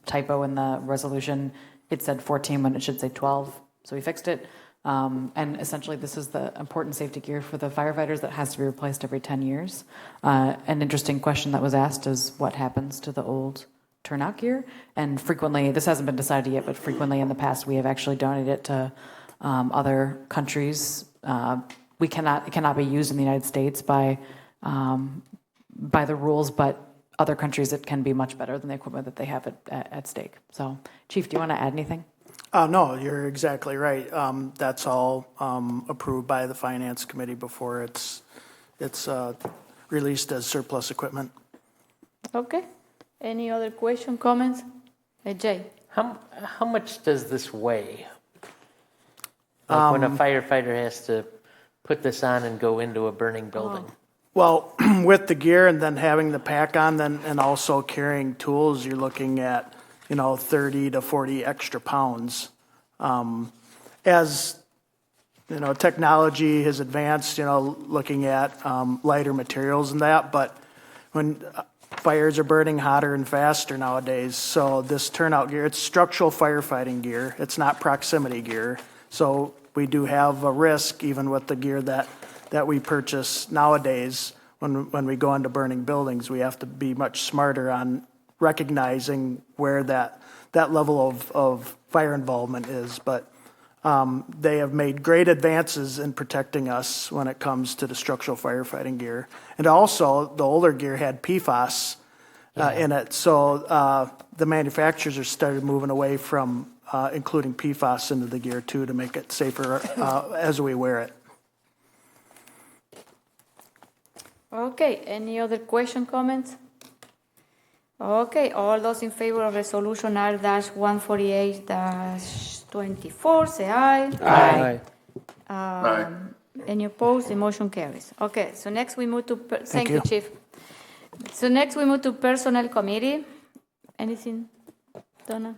typo in the resolution. It said 14 when it should say 12, so we fixed it. And essentially this is the important safety gear for the firefighters that has to be replaced every 10 years. An interesting question that was asked is what happens to the old turnout gear? And frequently, this hasn't been decided yet, but frequently in the past we have actually donated it to other countries. It cannot be used in the United States by the rules, but other countries it can be much better than the equipment that they have at stake. So, Chief, do you want to add anything? No, you're exactly right. That's all approved by the Finance Committee before it's released as surplus equipment. Okay. Any other question, comments? Jay? How much does this weigh? Like when a firefighter has to put this on and go into a burning building? Well, with the gear and then having the pack on, and also carrying tools, you're looking at 30 to 40 extra pounds. As technology has advanced, looking at lighter materials and that, but when fires are burning hotter and faster nowadays, so this turnout gear, it's structural firefighting gear. It's not proximity gear. So we do have a risk even with the gear that we purchase nowadays when we go into burning buildings. We have to be much smarter on recognizing where that level of fire involvement is. But They have made great advances in protecting us when it comes to the structural firefighting gear. And also, the older gear had PFAS in it. So the manufacturers are started moving away from including PFAS into the gear too to make it safer as we wear it. Okay, any other question, comments? Okay, all those in favor of resolution R-148-24, say aye. Aye. Any opposed? The motion carries. Okay, so next we move to, thank you, you. Chief. So next we move to Personnel Committee. Anything, Donna?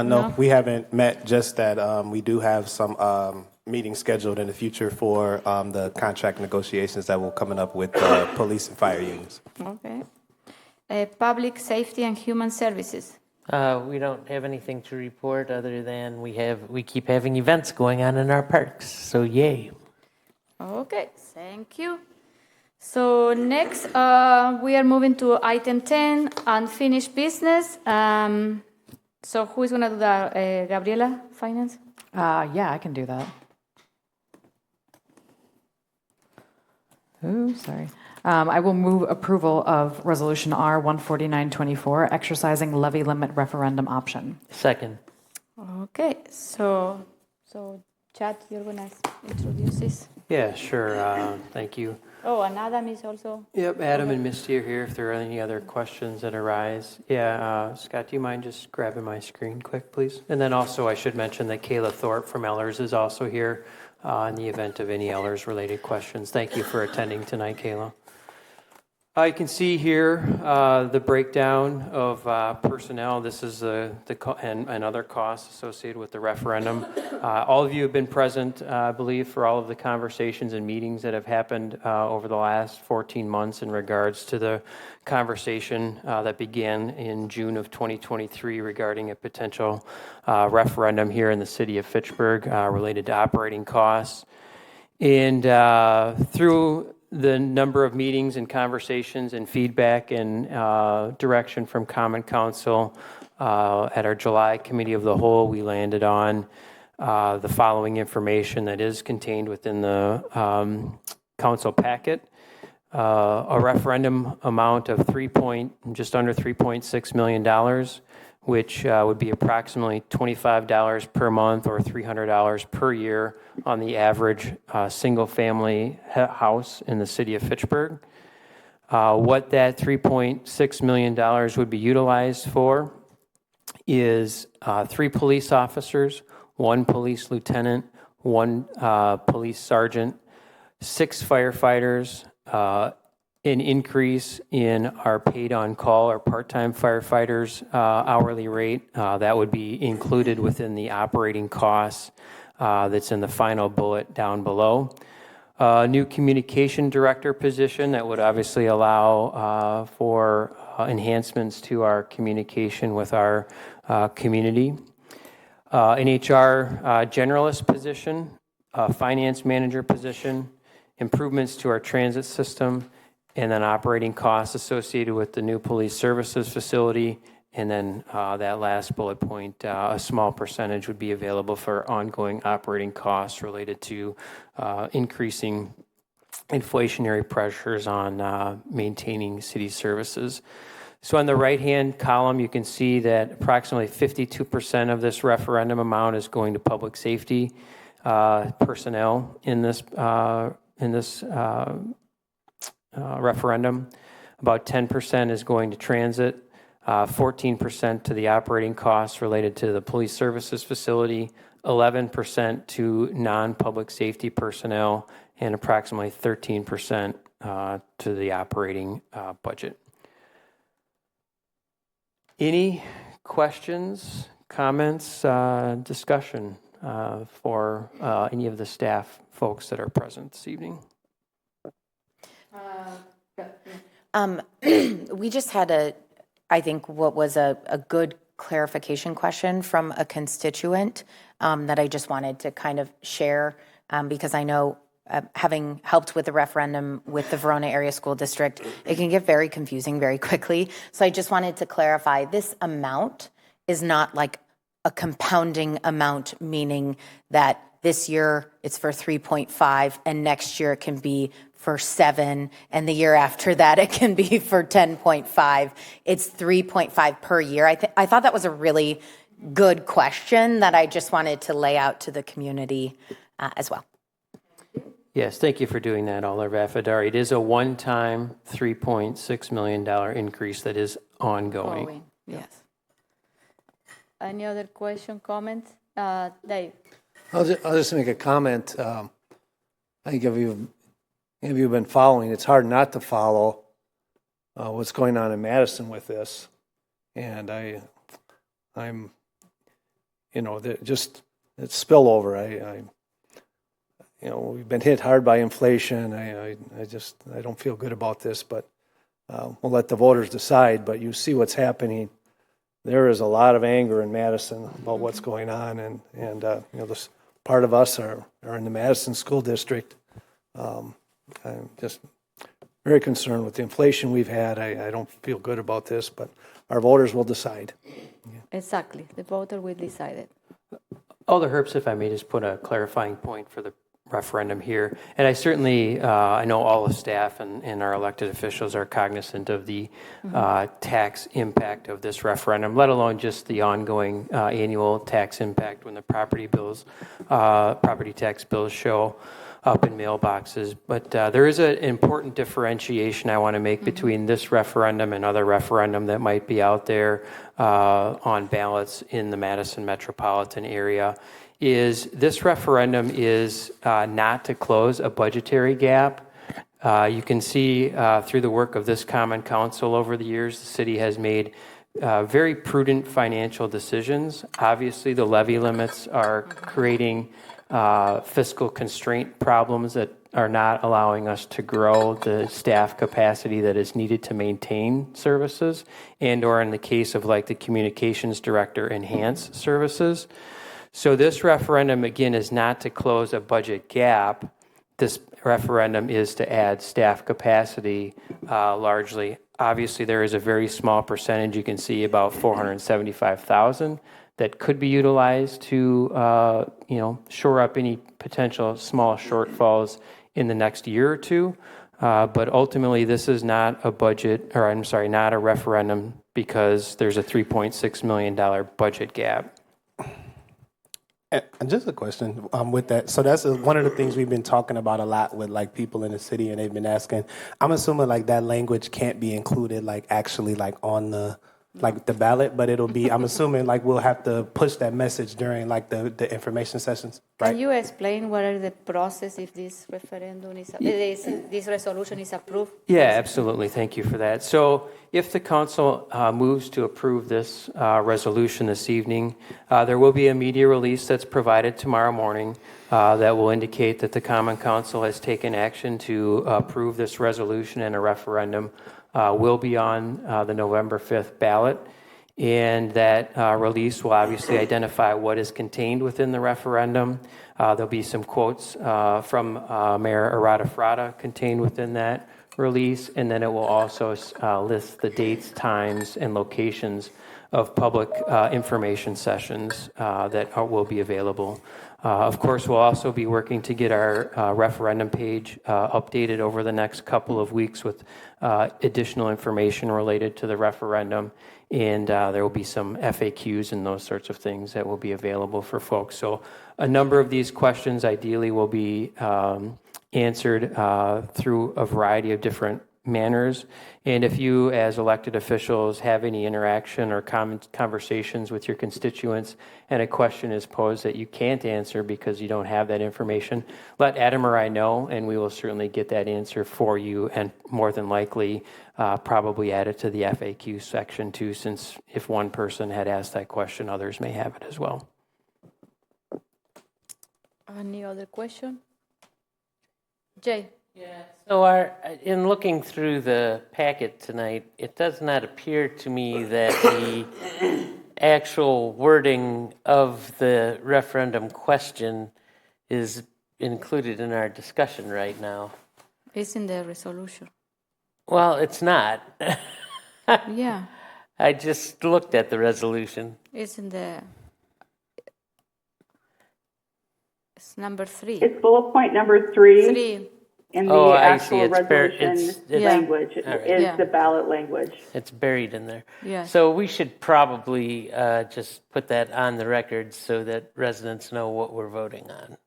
No, we haven't met, just that we do have some meetings scheduled in the future for the contract negotiations that will coming up with police and fire unions. Okay. Public Safety and Human Services. We don't have anything to report other than we keep having events going on in our parks. So yay. Okay, thank you. So next, we are moving to item 10, unfinished business. So who is going to do that? Gabriela, Finance? Yeah, I can do that. Oh, sorry. I will move approval of Resolution R-149-24, exercising levy limit referendum option. Second. Okay, so Chad, you're going to introduce this? Yeah, sure. Thank you. Oh, and Adam is also? Yep, Adam and Misty are here if there are any other questions that arise. Yeah, Scott, do you mind just grabbing my screen quick, please? And then also I should mention that Kayla Thorpe from Ellers is also here in the event of any Ellers-related questions. Thank you for attending tonight, Kayla. You can see here the breakdown of personnel. This is and other costs associated with the referendum. All of you have been present, I believe, for all of the conversations and meetings that have happened over the last 14 months in regards to the conversation that began in June of 2023 regarding a potential referendum here in the city of Fitchburg related to operating costs. And through the number of meetings and conversations and feedback and direction from Common Council at our July Committee of the Whole, we landed on the following information that is contained within the council packet. A referendum amount of just under $3.6 million, which would be approximately $25 per month or $300 per year on the average single-family house in the city of Fitchburg. What that $3.6 million would be utilized for is 3 police officers, 1 police lieutenant, 1 police sergeant, 6 firefighters, an increase in our paid on call or part-time firefighters hourly rate. That would be included within the operating costs that's in the final bullet down below. New communication director position that would obviously allow for enhancements to our communication with our community. An HR generalist position, finance manager position, improvements to our transit system, and then operating costs associated with the new police services facility. And then that last bullet point, a small percentage would be available for ongoing operating costs related to increasing inflationary pressures on maintaining city services. So on the right-hand column, you can see that approximately 52% of this referendum amount is going to public safety personnel in this referendum. About 10% is going to transit, 14% to the operating costs related to the police services facility, 11% to non-public safety personnel, and approximately 13% to the operating budget. Any questions, comments, discussion for any of the staff folks that are present this evening? We just had I think what was a good clarification question from a constituent that I just wanted to kind of share because I know having helped with the referendum with the Verona Area School District, it can get very confusing very quickly. So I just wanted to clarify this amount is not like a compounding amount, meaning that this year it's for 3.5 and next year it can be for 7 and the year after that it can be for 10.5. It's 3.5 per year. I thought that was a really good question that I just wanted to lay out to the community as well. Yes, thank you for doing that, Alder Vafadari. It is a one-time $3.6 million increase that is ongoing. Yes. Any other question, comment? Dave? I'll just make a comment. I think if you've been following, it's hard not to follow what's going on in Madison with this. And I'm, just it's spillover. We've been hit hard by inflation. I don't feel good about this, but we'll let the voters decide. But you see what's happening. There is a lot of anger in Madison about what's going on, and this part of us are in the Madison School District. I'm just very concerned with the inflation we've had. I don't feel good about this, but our voters will decide. Exactly, the voter will decide it. Alder Herbst, if I may just put a clarifying point for the referendum here. And I certainly, I know all the staff and our elected officials are cognizant of the tax impact of this referendum, let alone just the ongoing annual tax impact when the property tax bills show up in mailboxes. But there is an important differentiation I want to make between this referendum and other referendum that might be out there on ballots in the Madison metropolitan area. Is this referendum is not to close a budgetary gap. You can see through the work of this Common Council over the years, the city has made very prudent financial decisions. Obviously, the levy limits are creating fiscal constraint problems that are not allowing us to grow the staff capacity that is needed to maintain services, and or in the case of like the communications director, enhance services. So this referendum, again, is not to close a budget gap. This referendum is to add staff capacity largely. Obviously, there is a very small percentage, you can see about 475,000, that could be utilized to shore up any potential small shortfalls in the next year or two. But ultimately, this is not a not a referendum because there's a $3.6 million budget gap. And just a question with that. So that's one of the things we've been talking about a lot with like people in the city, and they've been asking. I'm assuming like that language can't be included like actually like on the ballot, but it'll be. I'm assuming like we'll have to push that message during like the information sessions. Right? Can you explain what are the process if this referendum is this resolution is approved? Yeah, absolutely. Thank you for that. So if the council moves to approve this resolution this evening, there will be a media release that's provided tomorrow morning that will indicate that the Common Council has taken action to approve this resolution, and a referendum will be on the November 5th ballot. And that release will obviously identify what is contained within the referendum. There'll be some quotes from Mayor Arata Frada contained within that release, and then it will also list the dates, times, and locations of public information sessions that will be available. Of course, we'll also be working to get our referendum page updated over the next couple of weeks with additional information related to the referendum, and there will be some FAQs and those sorts of things that will be available for folks. So a number of these questions ideally will be answered through a variety of different manners. And if you, as elected officials, have any interaction or conversations with your constituents and a question is posed that you can't answer because you don't have that information, let Adam or I know, and we will certainly get that answer for you, and more than likely probably add it to the FAQ section too, since if one person had asked that question, others may have it as well. Any other question? Jay? Yeah. So in looking through the packet tonight, it does not appear to me that the actual wording of the referendum question is included in our discussion right now. It's in the resolution. Well, it's not. Yeah. I just looked at the resolution. It's in the It's number 3. It's bullet point number 3. 3. In the Oh, I actual see. It's resolution language all right. is the ballot language. It's buried in there. Yes. So we should probably just put that on the record so that residents know what we're voting on.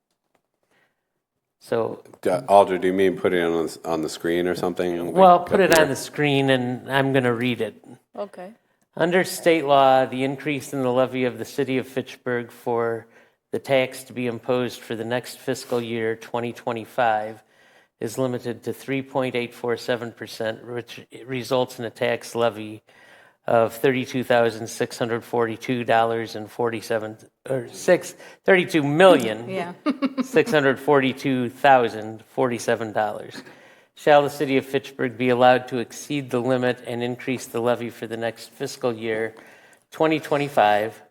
So, Alder, do you mean put it on the screen or something? well, put it on the screen and I'm going to read it. Okay. Under state law, the increase in the levy of the city of Fitchburg for the tax to be imposed for the next fiscal year, 2025, is limited to 3.847%, which results in a tax levy of $32,642,642,642,047. Shall the city of Fitchburg be allowed to exceed the limit and increase the levy for the next fiscal year, 2025,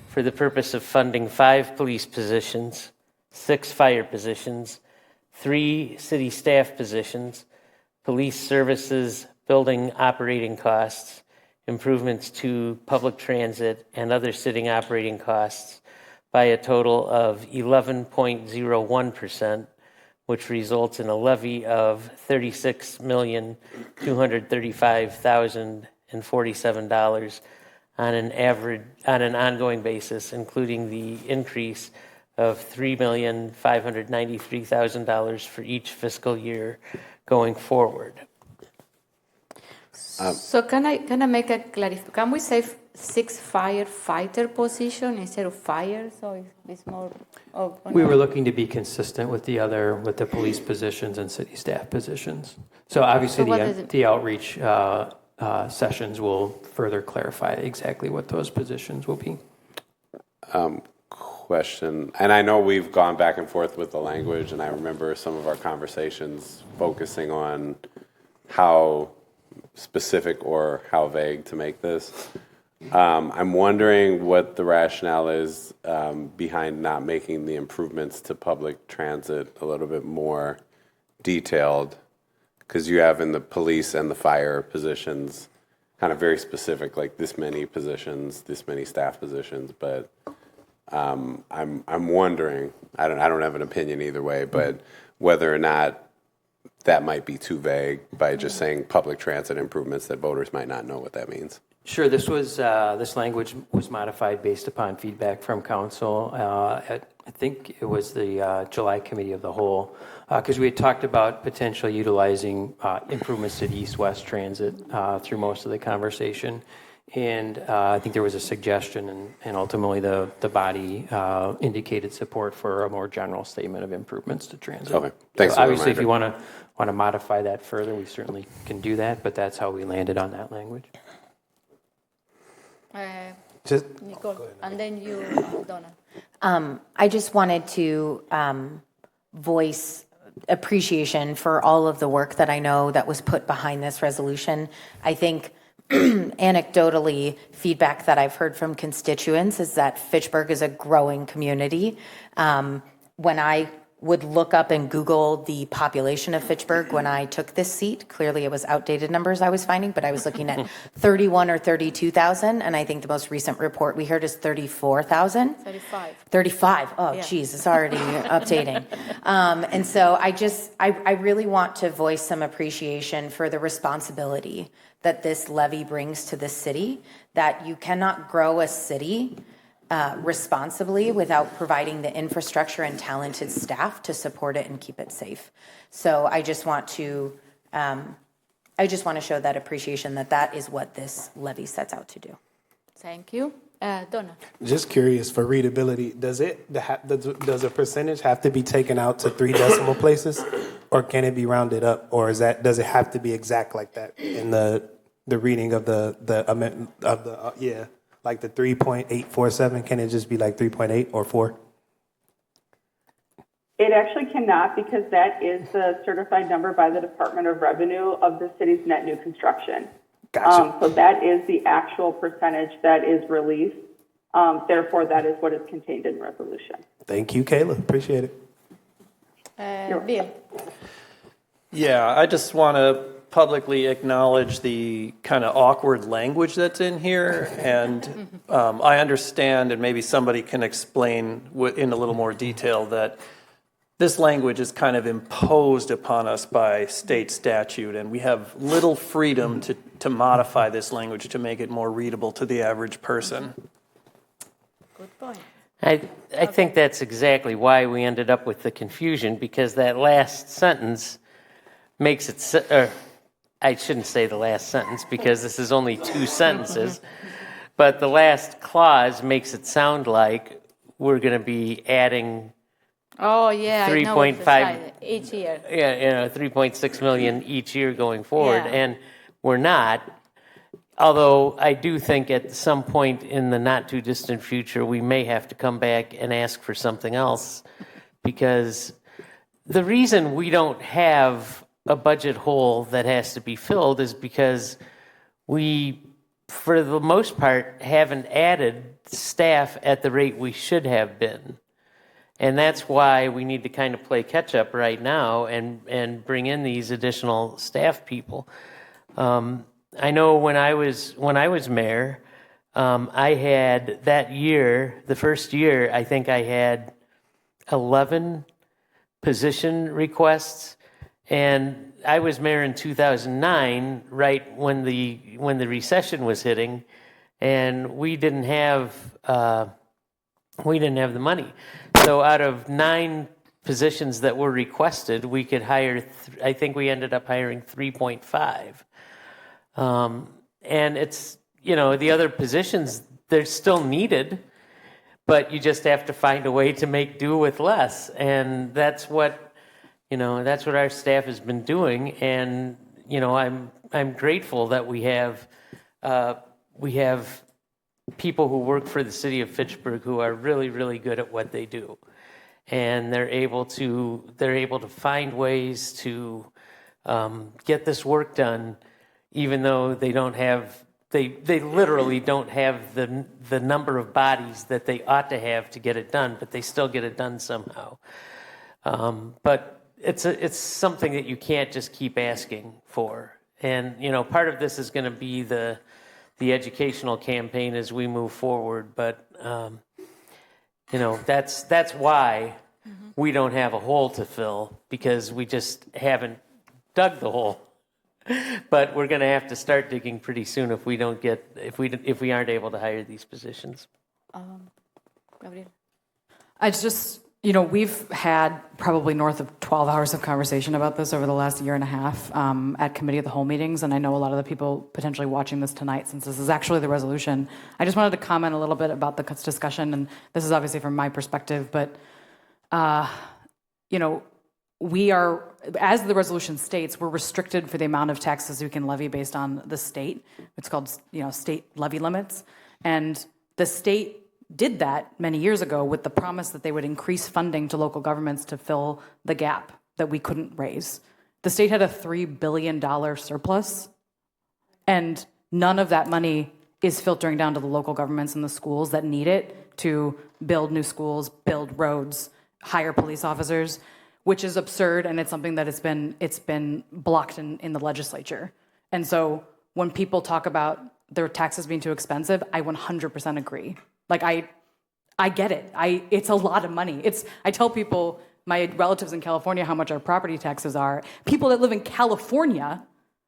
for the purpose of funding 5 police positions, 6 fire positions, 3 city staff positions, police services, building operating costs, improvements to public transit, and other sitting operating costs by a total of 11.01%, which results in a levy of $36,235,047 on an ongoing basis, including the increase of $3,593,000 for each fiscal year going forward. So can I make a clarification? Can we say 6 firefighter position instead of fire? So it's more. We were looking to be consistent with the police positions and city staff positions. So obviously the outreach sessions will further clarify exactly what those positions will be. Question, and I know we've gone back and forth with the language, and I remember some of our conversations focusing on how specific or how vague to make this. I'm wondering what the rationale is behind not making the improvements to public transit a little bit more detailed, because you have in the police and the fire positions kind of very specific, like this many positions, this many staff positions, but I'm wondering, I don't have an opinion either way, but whether or not that might be too vague by just saying public transit improvements that voters might not know what that means. Sure. This language was modified based upon feedback from council. I think it was the July Committee of the Whole, because we had talked about potentially utilizing improvements to the east-west transit through most of the conversation. And I think there was a suggestion, and ultimately the body indicated support for a more general statement of improvements to transit. Okay, thanks. So obviously, if you want to modify that further, we certainly can do that. But that's how we landed on that language. Nicole, and then you, Donna. I just wanted to voice appreciation for all of the work that I know that was put behind this resolution. I think anecdotally, feedback that I've heard from constituents is that Fitchburg is a growing community. When I would look up and Google the population of Fitchburg when I took this seat, clearly it was outdated numbers I was finding, but I was looking at 31 or 32,000, and I think the most recent report we heard is 34,000. 35. Oh, geez, it's already updating. And so I really want to voice some appreciation for the responsibility that this levy brings to the city, that you cannot grow a city responsibly without providing the infrastructure and talented staff to support it and keep it safe. So I just want to show that appreciation that is what this levy sets out to do. Thank you. Donna. Just curious, for readability, does a percentage have to be taken out to 3 decimal places, or can it be rounded up, or does it have to be exact like that in the reading of the amendment of the like the 3.847? Can it just be like 3.8 or 4? It actually cannot, because that is the certified number by the Department of Revenue of the city's net new construction. Gotcha. So that is the actual percentage that is released. Therefore, that is what is contained in the resolution. Thank you, Kayla. Appreciate it. Bill. Yeah, I just want to publicly acknowledge the kind of awkward language that's in here. And I understand, and maybe somebody can explain in a little more detail, that this language is kind of imposed upon us by state statute, and we have little freedom to modify this language to make it more readable to the average person. Good point. I think that's exactly why we ended up with the confusion, because that last sentence makes it, or I shouldn't say the last sentence because this is only 2 sentences, but the last clause makes it sound like we're going to be adding Oh, yeah, I know what 3.5 each year. Yeah, 3.6 million each year going forward, Yeah. and we're not. Although I do think at some point in the not too distant future, we may have to come back and ask for something else, because the reason we don't have a budget hole that has to be filled is because we, for the most part, haven't added staff at the rate we should have been. And that's why we need to kind of play catch up right now and bring in these additional staff people. I know when I was mayor, I had that year, the first year, I think I had 11 position requests, and I was mayor in 2009, right when the recession was hitting, and we didn't have the money. So out of 9 positions that were requested, we could hire, I think we ended up hiring 3.5. And it's, the other positions, they're still needed, but you just have to find a way to make do with less. And that's what our staff has been doing. And, I'm grateful that we have people who work for the city of Fitchburg who are really, really good at what they do. And they're able to find ways to get this work done, even though they literally don't have the number of bodies that they ought to have to get it done, but they still get it done somehow. But it's something that you can't just keep asking for. And, part of this is going to be the educational campaign as we move forward. But, that's why we don't have a hole to fill, because we just haven't dug the hole. But we're going to have to start digging pretty soon if we aren't able to hire these positions. Gabriel? It's just, we've had probably north of 12 hours of conversation about this over the last year and a half at committee of the whole meetings, and I know a lot of the people potentially watching this tonight, since this is actually the resolution. I just wanted to comment a little bit about the discussion, and this is obviously from my perspective, but we are, as the resolution states, we're restricted for the amount of taxes we can levy based on the state. It's called, state levy limits. And the state did that many years ago with the promise that they would increase funding to local governments to fill the gap that we couldn't raise. The state had a $3 billion surplus, and none of that money is filtering down to the local governments and the schools that need it to build new schools, build roads, hire police officers, which is absurd, and it's something that it's been blocked in the legislature. And so when people talk about their taxes being too expensive, I 100% agree. Like, I get it. It's a lot of money. I tell people, my relatives in California, how much our property taxes are. People that live in California,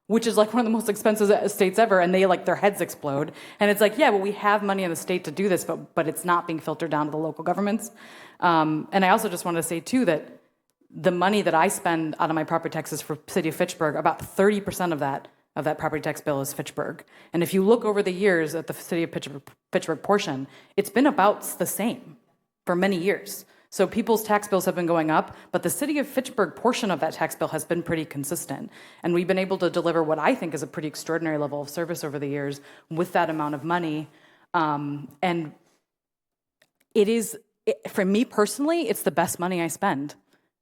which is like one of the most expensive states ever, and they their heads explode. And it's like, yeah, well, we have money in the state to do this, but it's not being filtered down to the local governments. And I also just wanted to say too that the money that I spend out of my property taxes for city of Fitchburg, about 30% of that property tax bill is Fitchburg. And if you look over the years at the city of Fitchburg portion, it's been about the same for many years. So people's tax bills have been going up, but the city of Fitchburg portion of that tax bill has been pretty consistent. And we've been able to deliver what I think is a pretty extraordinary level of service over the years with that amount of money. And for me personally, it's the best money I spend.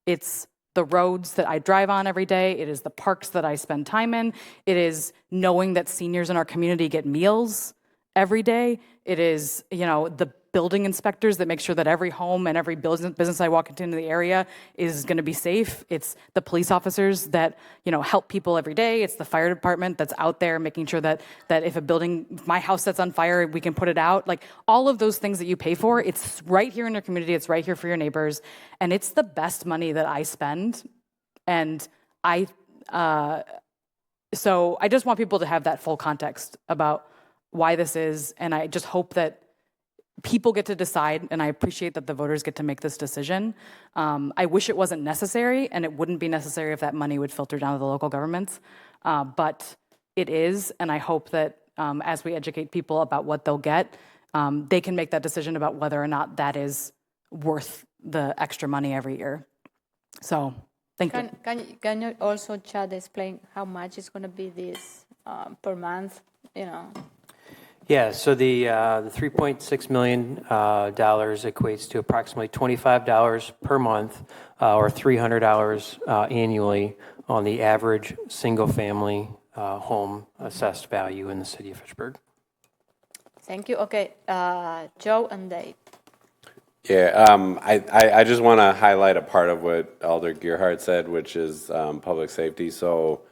It's the roads that I drive on every day. It is the parks that I spend time in. It is knowing that seniors in our community get meals every day. It is, the building inspectors that make sure that every home and every business I walk into the area is going to be safe. It's the police officers that, help people every day. It's the fire department that's out there making sure that if my house sets on fire, we can put it out. Like all of those things that you pay for, it's right here in your community. It's right here for your neighbors. And it's the best money that I spend. And so I just want people to have that full context about why this is. And I just hope that people get to decide, and I appreciate that the voters get to make this decision. I wish it wasn't necessary, and it wouldn't be necessary if that money would filter down to the local governments. But it is, and I hope that as we educate people about what they'll get, they can make that decision about whether or not that is worth the extra money every year. So, thank you. Can you also, Chad, explain how much is going to be this per month? Yeah, so the $3.6 million equates to approximately $25 per month or $300 annually on the average single-family home assessed value in the city of Fitchburg. Thank you. Okay, Joe and Dave. Yeah, I just want to highlight a part of what Alder Gearhart said, which is public safety. So,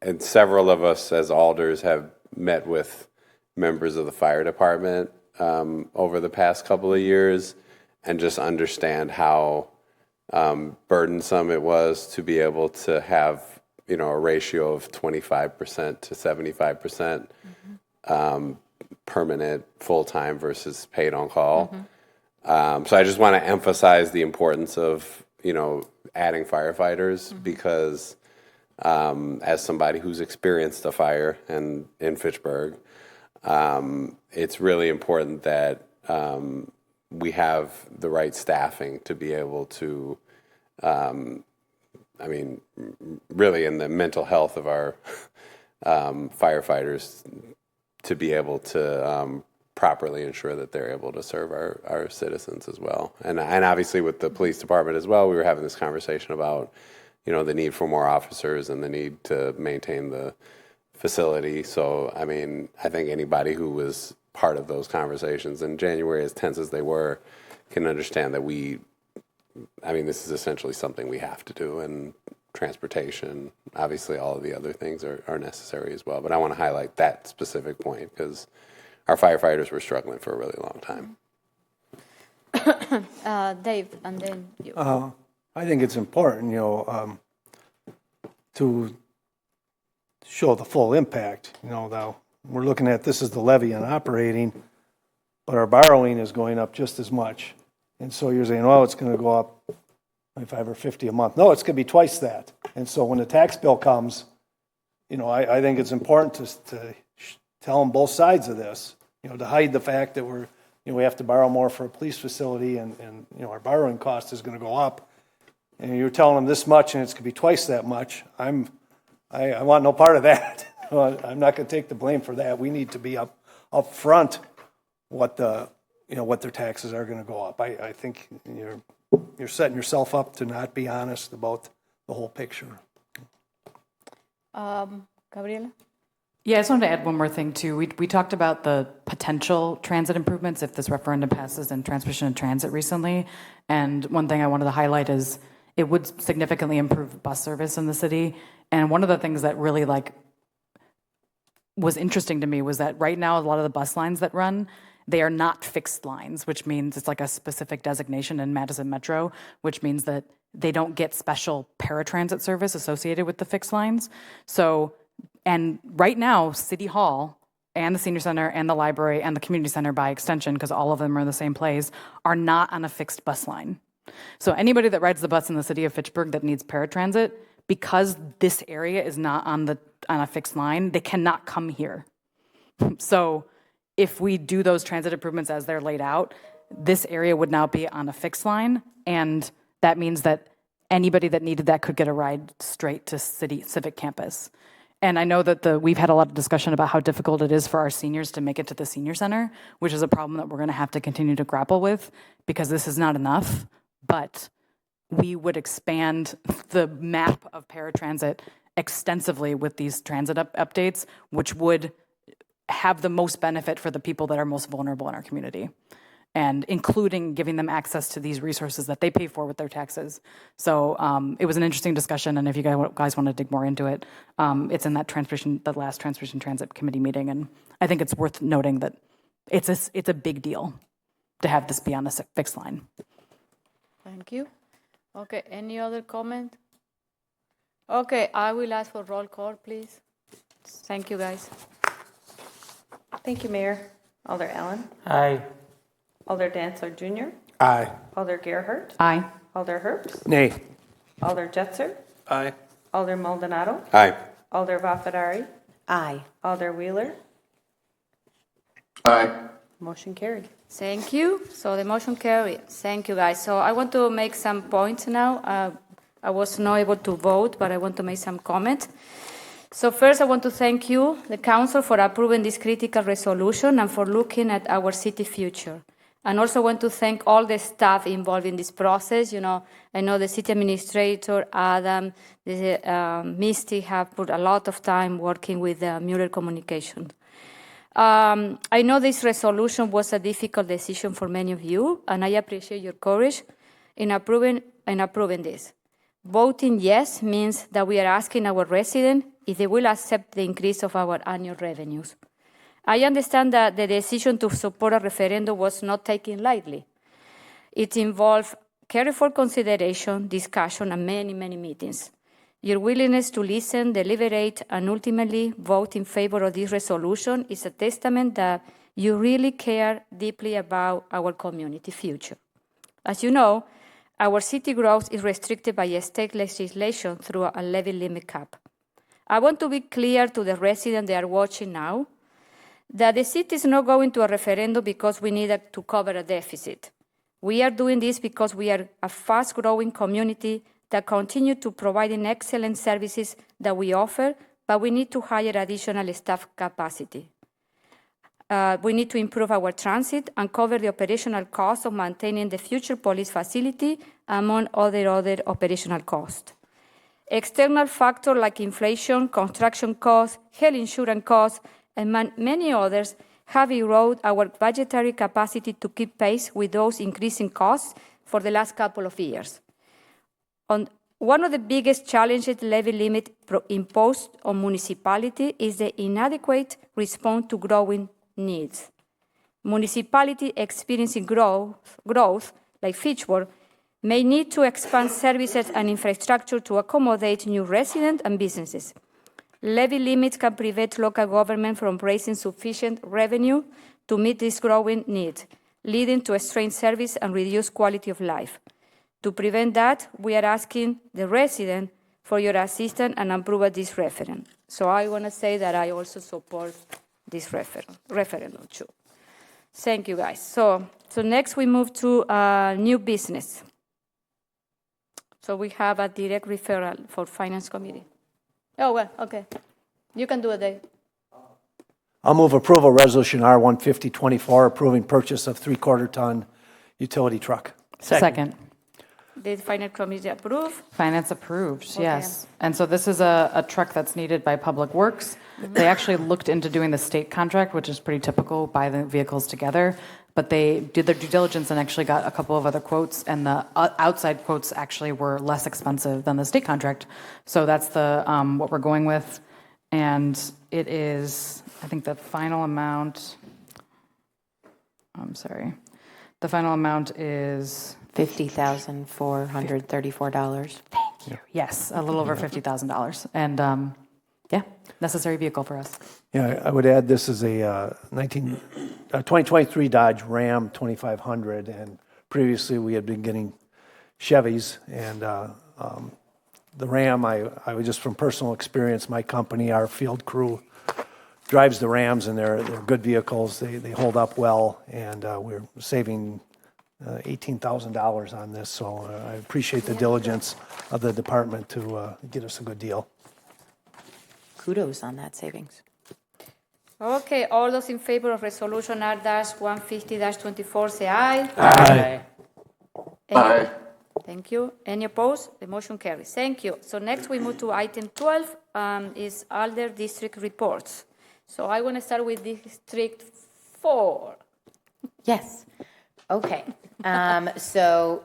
and several of us as alders have met with members of the fire department over the past couple of years and just understand how burdensome it was to be able to have, a ratio of 25% to 75% permanent full-time versus paid on call. So I just want to emphasize the importance of, adding firefighters because as somebody who's experienced a fire in Fitchburg, it's really important that we have the right staffing to be able to, really in the mental health of our firefighters to be able to properly ensure that they're able to serve our citizens as well. And obviously with the police department as well, we were having this conversation about the need for more officers and the need to maintain the facility. So, I think anybody who was part of those conversations in January, as tense as they were, can understand that this is essentially something we have to do, and transportation, obviously all of the other things are necessary as well. But I want to highlight that specific point because our firefighters were struggling for a really long time. Dave, and then you. I think it's important, to show the full impact. Now we're looking at this as the levy on operating, but our borrowing is going up just as much. And so you're saying, it's going to go up 25 or 50 a month. No, it's going to be twice that. And so when the tax bill comes, I think it's important to tell them both sides of this, to hide the fact that we have to borrow more for a police facility and our borrowing cost is going to go up. And you're telling them this much and it's going to be twice that much. I want no part of that. I'm not going to take the blame for that. We need to be up front what their taxes are going to go up. I think you're setting yourself up to not be honest about the whole picture. Gabriela? Yeah, I just wanted to add one more thing too. We talked about the potential transit improvements if this referendum passes in transportation and transit recently. And one thing I wanted to highlight is it would significantly improve bus service in the city. And one of the things that really was interesting to me was that right now a lot of the bus lines that run, they are not fixed lines, which means it's like a specific designation in Madison Metro, which means that they don't get special paratransit service associated with the fixed lines. So, and right now, City Hall and the Senior Center and the library and the Community Center by extension, because all of them are in the same place, are not on a fixed bus line. So anybody that rides the bus in the city of Fitchburg that needs paratransit, because this area is not on a fixed line, they cannot come here. So if we do those transit improvements as they're laid out, this area would now be on a fixed line, and that means that anybody that needed that could get a ride straight to Civic Campus. And I know that we've had a lot of discussion about how difficult it is for our seniors to make it to the senior center, which is a problem that we're going to have to continue to grapple with because this is not enough. But we would expand the map of paratransit extensively with these transit updates, which would have the most benefit for the people that are most vulnerable in our community, and including giving them access to these resources that they pay for with their taxes. So it was an interesting discussion, and if you guys want to dig more into it, it's in the last Transportation Transit Committee meeting, and I think it's worth noting that it's a big deal to have this be on the fixed line. Thank you. Okay, any other comment? Okay, I will ask for roll call, please. Thank you, guys. Thank you, Mayor. Alder Allen. Aye. Alder Dantzler Jr. Aye. Alder Gerhardt. Aye. Alder Herbst. Nay. Alder Jetzer. Aye. Alder Maldonado. Aye. Alder Vafadari. Aye. Alder Wheeler. Aye. Motion carried. Thank you. So the motion carried. Thank you, guys. So I want to make some points now. I was not able to vote, but I want to make some comments. So first, I want to thank you, the council, for approving this critical resolution and for looking at our city future. And also want to thank all the staff involved in this process. You know, I know the city administrator, Adam, Misty have put a lot of time working with Mueller Communications. I know this resolution was a difficult decision for many of you, and I appreciate your courage in approving this. Voting yes means that we are asking our residents if they will accept the increase of our annual revenues. I understand that the decision to support a referendum was not taken lightly. It involved careful consideration, discussion, and many, many meetings. Your willingness to listen, deliberate, and ultimately vote in favor of this resolution is a testament that you really care deeply about our community future. As you know, our city growth is restricted by a state legislation through a levy limit cap. I want to be clear to the residents that are watching now that the city is not going to a referendum because we needed to cover a deficit. We are doing this because we are a fast-growing community that continue to provide excellent services that we offer, but we need to hire additional staff capacity. We need to improve our transit and cover the operational costs of maintaining the future police facility, among other operational costs. External factors like inflation, construction costs, health insurance costs, and many others have eroded our budgetary capacity to keep pace with those increasing costs for the last couple of years. One of the biggest challenges the levy limit imposed on municipality is the inadequate response to growing needs. Municipality experiencing growth, like Fitchburg, may need to expand services and infrastructure to accommodate new residents and businesses. Levy limits can prevent local government from raising sufficient revenue to meet this growing need, leading to a strained service and reduced quality of life. To prevent that, we are asking the resident for your assistance and approval of this referendum. So I want to say that I also support this referendum too. Thank you, guys. So next we move to new business. So we have a direct referral for Finance Committee. Oh, well, okay. You can do it, Dave. I'll move approval resolution R-15024, approving purchase of 3/4-ton utility truck. Second. Did Finance Committee approve? Finance approved, Okay. yes. And so this is a truck that's needed by Public Works. They actually looked into doing the state contract, which is pretty typical, buy the vehicles together. But they did their due diligence and actually got a couple of other quotes, and the outside quotes actually were less expensive than the state contract. So that's the what we're going with. And it is, I think the final amount, the final amount is $50,434. Thank you. Yes, a little over $50,000. And yeah, necessary vehicle for us. Yeah, I would add this is a 2023 Dodge Ram 2500, and previously we had been getting Chevys, and the Ram, I was just from personal experience, my company, our field crew drives the Rams, and they're good vehicles. They hold up well, and we're saving $18,000 on this, so I appreciate the diligence of the department to get us a good deal. Kudos on that savings. Okay, all those in favor of resolution R-150-24 say aye. Aye. Aye. Thank you. Any opposed? The motion carries. Thank you. So next we move to item 12, is Alder District reports. So I want to start with District 4. Yes. Okay. So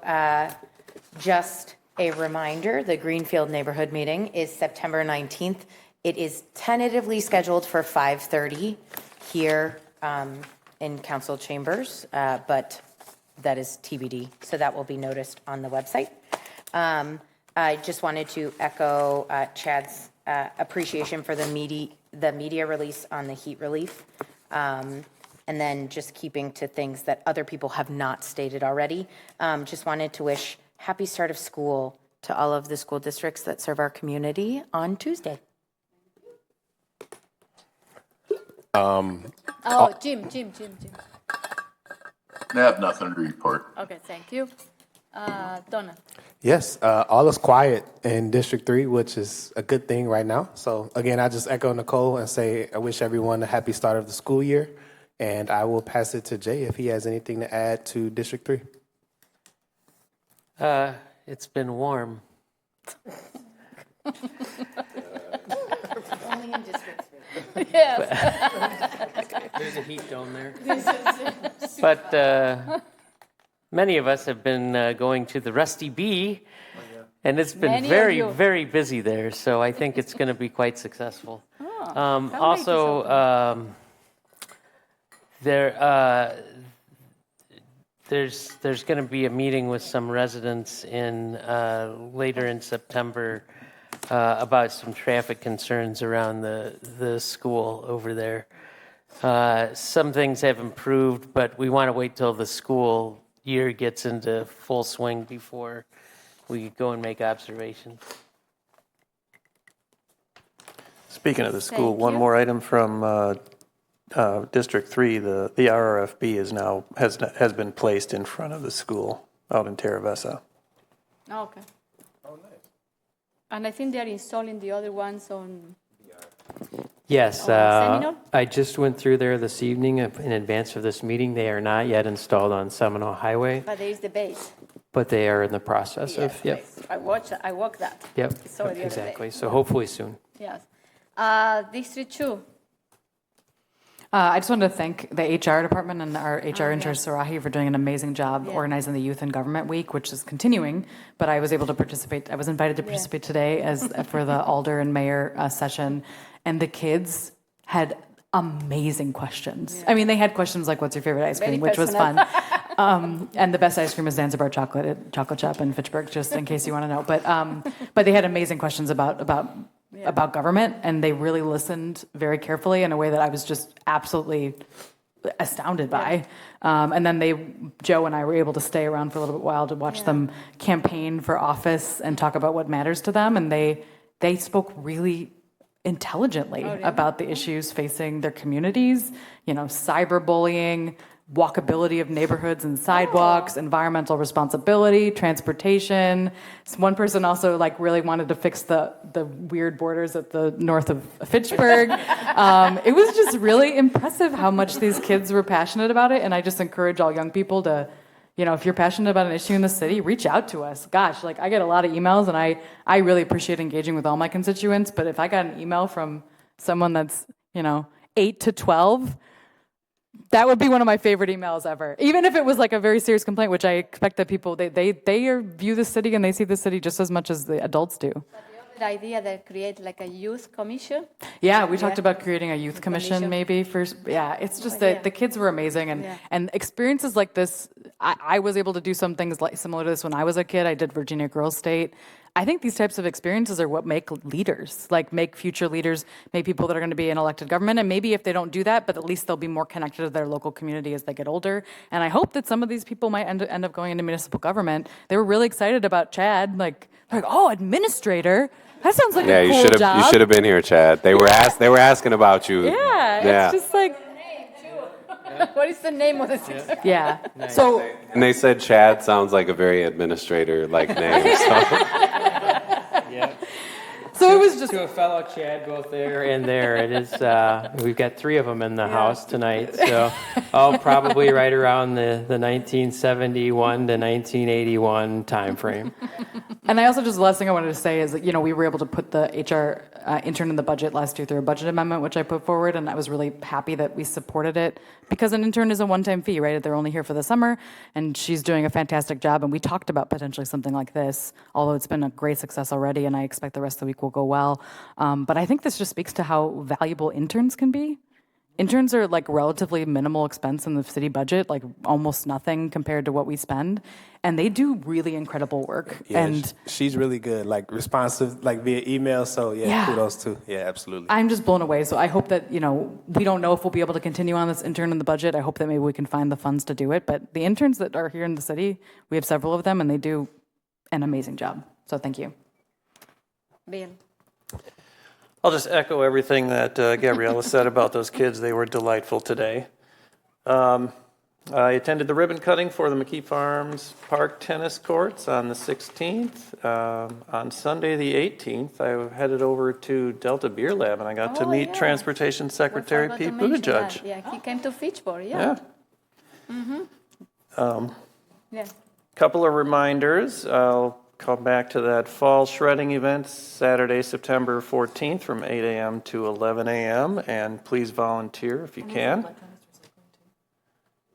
just a reminder, the Greenfield Neighborhood Meeting is September 19th. It is tentatively scheduled for 5:30 here in council chambers, but that is TBD. So that will be noticed on the website. I just wanted to echo Chad's appreciation for the media release on the heat relief. And then just keeping to things that other people have not stated already. Just wanted to wish happy start of school to all of the school districts that serve our community on Tuesday. Jim. I have nothing to report. Okay, thank you. Donna. Yes, all is quiet in District 3, which is a good thing right now. So again, I just echo Nicole and say I wish everyone a happy start of the school year. And I will pass it to Jay if he has anything to add to District 3. It's been warm. Only in District 3. There's a heat dome there. But many of us have been going to the Rusty Bee, and it's been very busy there. So I think it's going to be quite successful. There's going to be a meeting with some residents later in September about some traffic concerns around the school over there. Some things have improved, but we want to wait till the school year gets into full swing before we go and make observations. Speaking of the school, one more item from District 3, the RRFB has been placed in front of the school out in Terra Vesa. Okay. And I think they are installing the other ones on. Yes, Seminole? I just went through there this evening in advance of this meeting. They are not yet installed on Seminole Highway, But there is the base. but they are in the process of. Yep. I walked that. Yep. Saw it the other Exactly. day. So hopefully soon. Yes. District 2. I just wanted to thank the HR department and our HR intern Sarahi for doing an amazing job organizing the Youth and Government Week, which is continuing. But I was able to participate. I was invited to participate today for the Alder and Mayor session, and the kids had amazing questions. I mean, they had questions like, "What's your favorite ice cream?" which was fun. And the best ice cream is Zanzibar chocolate shop in Fitchburg, just in case you want to know. But they had amazing questions about government, and they really listened very carefully in a way that I was just absolutely astounded by. And then Joe and I were able to stay around for a little bit while to watch them campaign for office and talk about what matters to them. And they spoke really intelligently about the issues facing their communities, cyberbullying, walkability of neighborhoods and sidewalks, environmental responsibility, transportation. One person also really wanted to fix the weird borders at the north of Fitchburg. It was just really impressive how much these kids were passionate about it. And I just encourage all young people to, if you're passionate about an issue in the city, reach out to us. Gosh, I get a lot of emails, and I really appreciate engaging with all my constituents. But if I got an email from someone that's, 8 to 12, that would be one of my favorite emails ever. Even if it was a very serious complaint, which I expect that people, they view the city and they see the city just as much as the adults do. The idea that create a youth commission. Yeah, we talked about creating a youth commission maybe it's just that the kids were amazing, and experiences like this, I was able to do some things similar to this when I was a kid. I did Virginia Girls State. I think these types of experiences are what make leaders, make future leaders, make people that are going to be in elected government. And maybe if they don't do that, but at least they'll be more connected to their local community as they get older. And I hope that some of these people might end up going into municipal government. They were really excited about Chad, administrator. That sounds like a cool job. You should have been here, Chad. They were asking about you. Yeah, it's just what is the name of this? Yeah. Nice. And they said Chad sounds like a very administrator-like name. So. So it was just to a fellow Chad, both there and there. It is. We've got 3 of them in the house tonight, so probably right around the 1971 to 1981 time frame. And I also just the last thing I wanted to say is that we were able to put the HR intern in the budget last year through a budget amendment, which I put forward, and I was really happy that we supported it because an intern is a one-time fee, right? They're only here for the summer, and she's doing a fantastic job. And we talked about potentially something like this, although it's been a great success already, and I expect the rest of the week will go well. But I think this just speaks to how valuable interns can be. Interns are like relatively minimal expense in the city budget, like almost nothing compared to what we spend, and they do really incredible work. Yeah, and she's really good, like responsive, like via email. So yeah, kudos too. Yeah, absolutely. I'm just blown away. So I hope that we don't know if we'll be able to continue on this intern in the budget. I hope that maybe we can find the funds to do it. But the interns that are here in the city, we have several of them, and they do an amazing job. So thank you. Bill. I'll just echo everything that Gabriella said about those kids. They were delightful today. I attended the ribbon cutting for the McKee Farms Park tennis courts on the 16th. On Sunday the 18th, I headed over to Delta Beer Lab, and I got to meet Transportation Secretary Pete Buttigieg. Yeah, he came to Fitchburg, yeah. Yeah. Couple of reminders. I'll come back to that fall shredding event Saturday, September 14th from 8 a.m. to 11 a.m. And please volunteer if you can.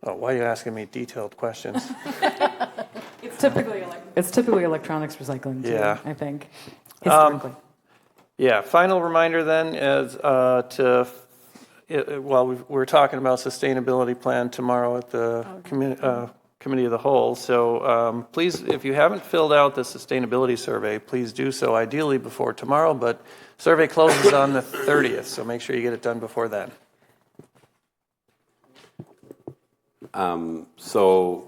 Oh, why are you asking me detailed questions? It's typically electronics recycling too, I think. Historically. Final reminder then is we're talking about sustainability plan tomorrow at the Committee of the Whole. So please, if you haven't filled out the sustainability survey, please do so ideally before tomorrow, but survey closes on the 30th, so make sure you get it done before then. So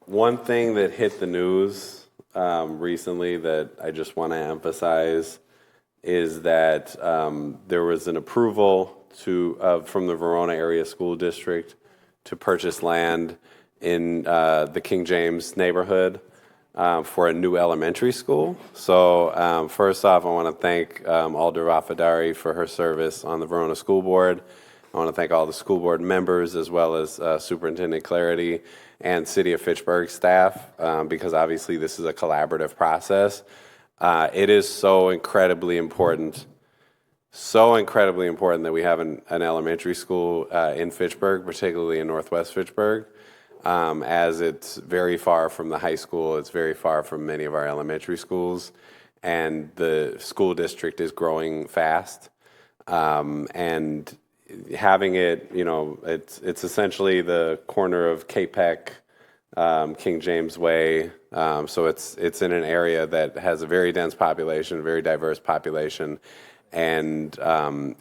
one thing that hit the news recently that I just want to emphasize is that there was an approval from the Verona Area School District to purchase land in the King James neighborhood for a new elementary school. So first off, I want to thank Alder Rafadari for her service on the Verona School Board. I want to thank all the school board members as well as Superintendent Clarity and City of Fitchburg staff because obviously this is a collaborative process. It is so incredibly important that we have an elementary school in Fitchburg, particularly in Northwest Fitchburg. As it's very far from the high school, it's very far from many of our elementary schools, and the school district is growing fast. And having it, it's essentially the corner of KPEC, King James Way. So it's in an area that has a very dense population, a very diverse population, and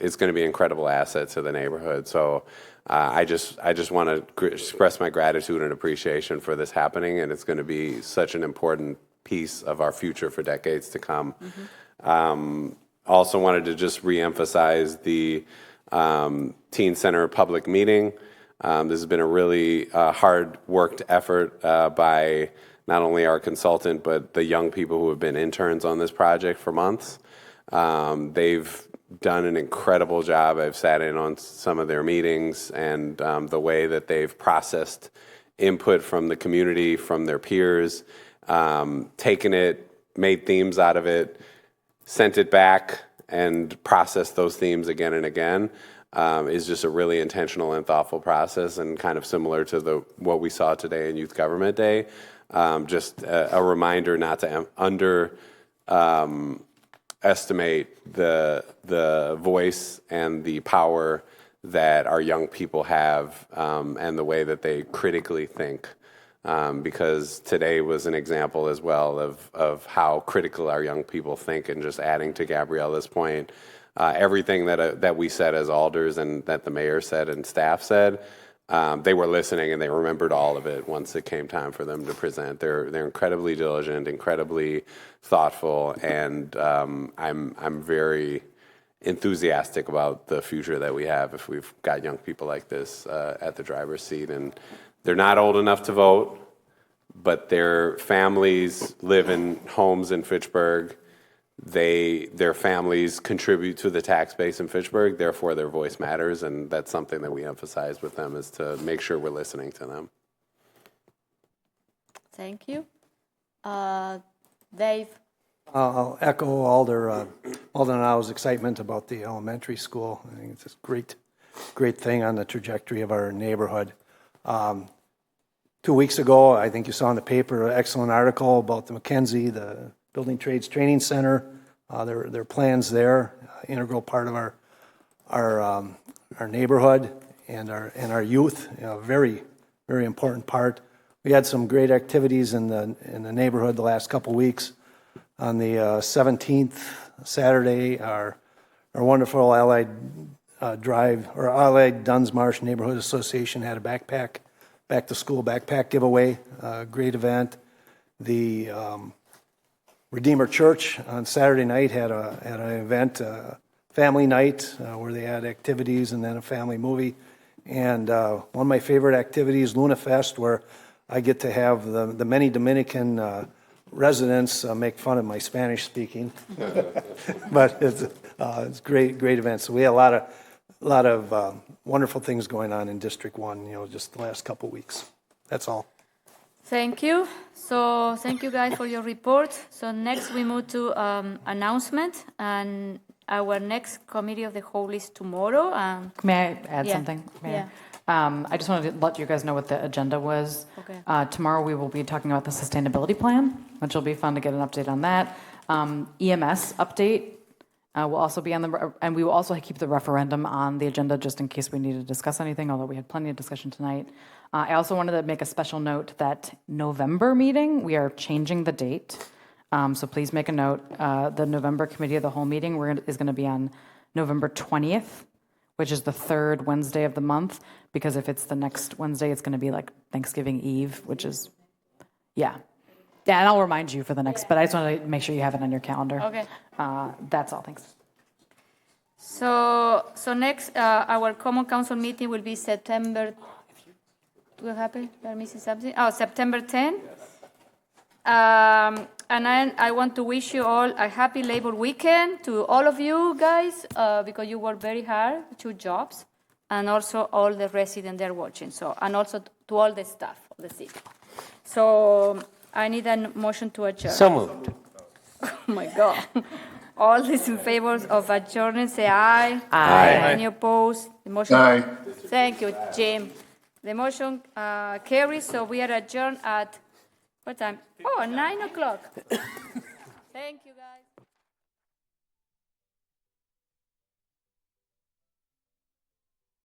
it's going to be an incredible asset to the neighborhood. So I just want to express my gratitude and appreciation for this happening, and it's going to be such an important piece of our future for decades to come. Also wanted to just reemphasize the Teen Center public meeting. This has been a really hard-worked effort by not only our consultant, but the young people who have been interns on this project for months. They've done an incredible job. I've sat in on some of their meetings, and the way that they've processed input from the community, from their peers, taken it, made themes out of it, sent it back, and processed those themes again and again is just a really intentional and thoughtful process, and kind of similar to what we saw today in Youth Government Day. Just a reminder not to estimate the voice and the power that our young people have and the way that they critically think. Because today was an example as well of how critical our young people think, and just adding to Gabriella's point, everything that we said as alders and that the mayor said and staff said, they were listening and they remembered all of it once it came time for them to present. They're incredibly diligent, incredibly thoughtful, and I'm very enthusiastic about the future that we have if we've got young people like this at the driver's seat. And they're not old enough to vote, but their families live in homes in Fitchburg. their families contribute to the tax base in Fitchburg, therefore their voice matters, and that's something that we emphasize with them, is to make sure we're listening to them. Thank you. Dave? I'll echo Alder Now's excitement about the elementary school. I think it's a great thing on the trajectory of our neighborhood. 2 weeks ago, I think you saw in the paper an excellent article about the McKenzie, the Building Trades Training Center. Their plans there, integral part of our neighborhood and our youth. Very important part. We had some great activities in the neighborhood the last couple weeks. On the 17th, Saturday, our wonderful Allied Duns Marsh Neighborhood Association had a back to school backpack giveaway. Great event. The Redeemer Church on Saturday night had an event, family night, where they had activities and then a family movie. And one of my favorite activities, Luna Fest, where I get to have the many Dominican residents make fun of my Spanish speaking. But it's great event. So we had a lot of wonderful things going on in District 1, just the last couple weeks. That's all. Thank you. So thank you guys for your report. So next we move to announcement, and our next committee of the whole is tomorrow. May I add Yeah. something? Yeah. I just wanted to let you guys know what the agenda was. Okay. Tomorrow we will be talking about the sustainability plan, which will be fun to get an update on that. EMS update will also be on and we will also keep the referendum on the agenda just in case we need to discuss anything, although we had plenty of discussion tonight. I also wanted to make a special note that November meeting, we are changing the date. So please make a note. The November committee of the whole meeting is going to be on November 20th, which is the third Wednesday of the month, because if it's the next Wednesday, it's going to be like Thanksgiving Eve, which is, yeah. Yeah, and I'll remind you for the next, but I just want to make sure you have it on your calendar. Okay. That's all, thanks. So next, our common council meeting will be September. What happened? Did I miss something? Oh, September 10. And I want to wish you all a happy Labor Weekend to all of you guys, because you work very hard, 2 jobs, and also all the residents there watching. So, and also to all the staff of the city. So I need a motion to adjourn. So moved. Oh my God. All those in favor of adjournment, say aye. Aye. Any opposed? The motion. Aye. Thank you, Jim. The motion carries, so we are adjourned at what time? Oh, 9 o'clock. Thank you, guys.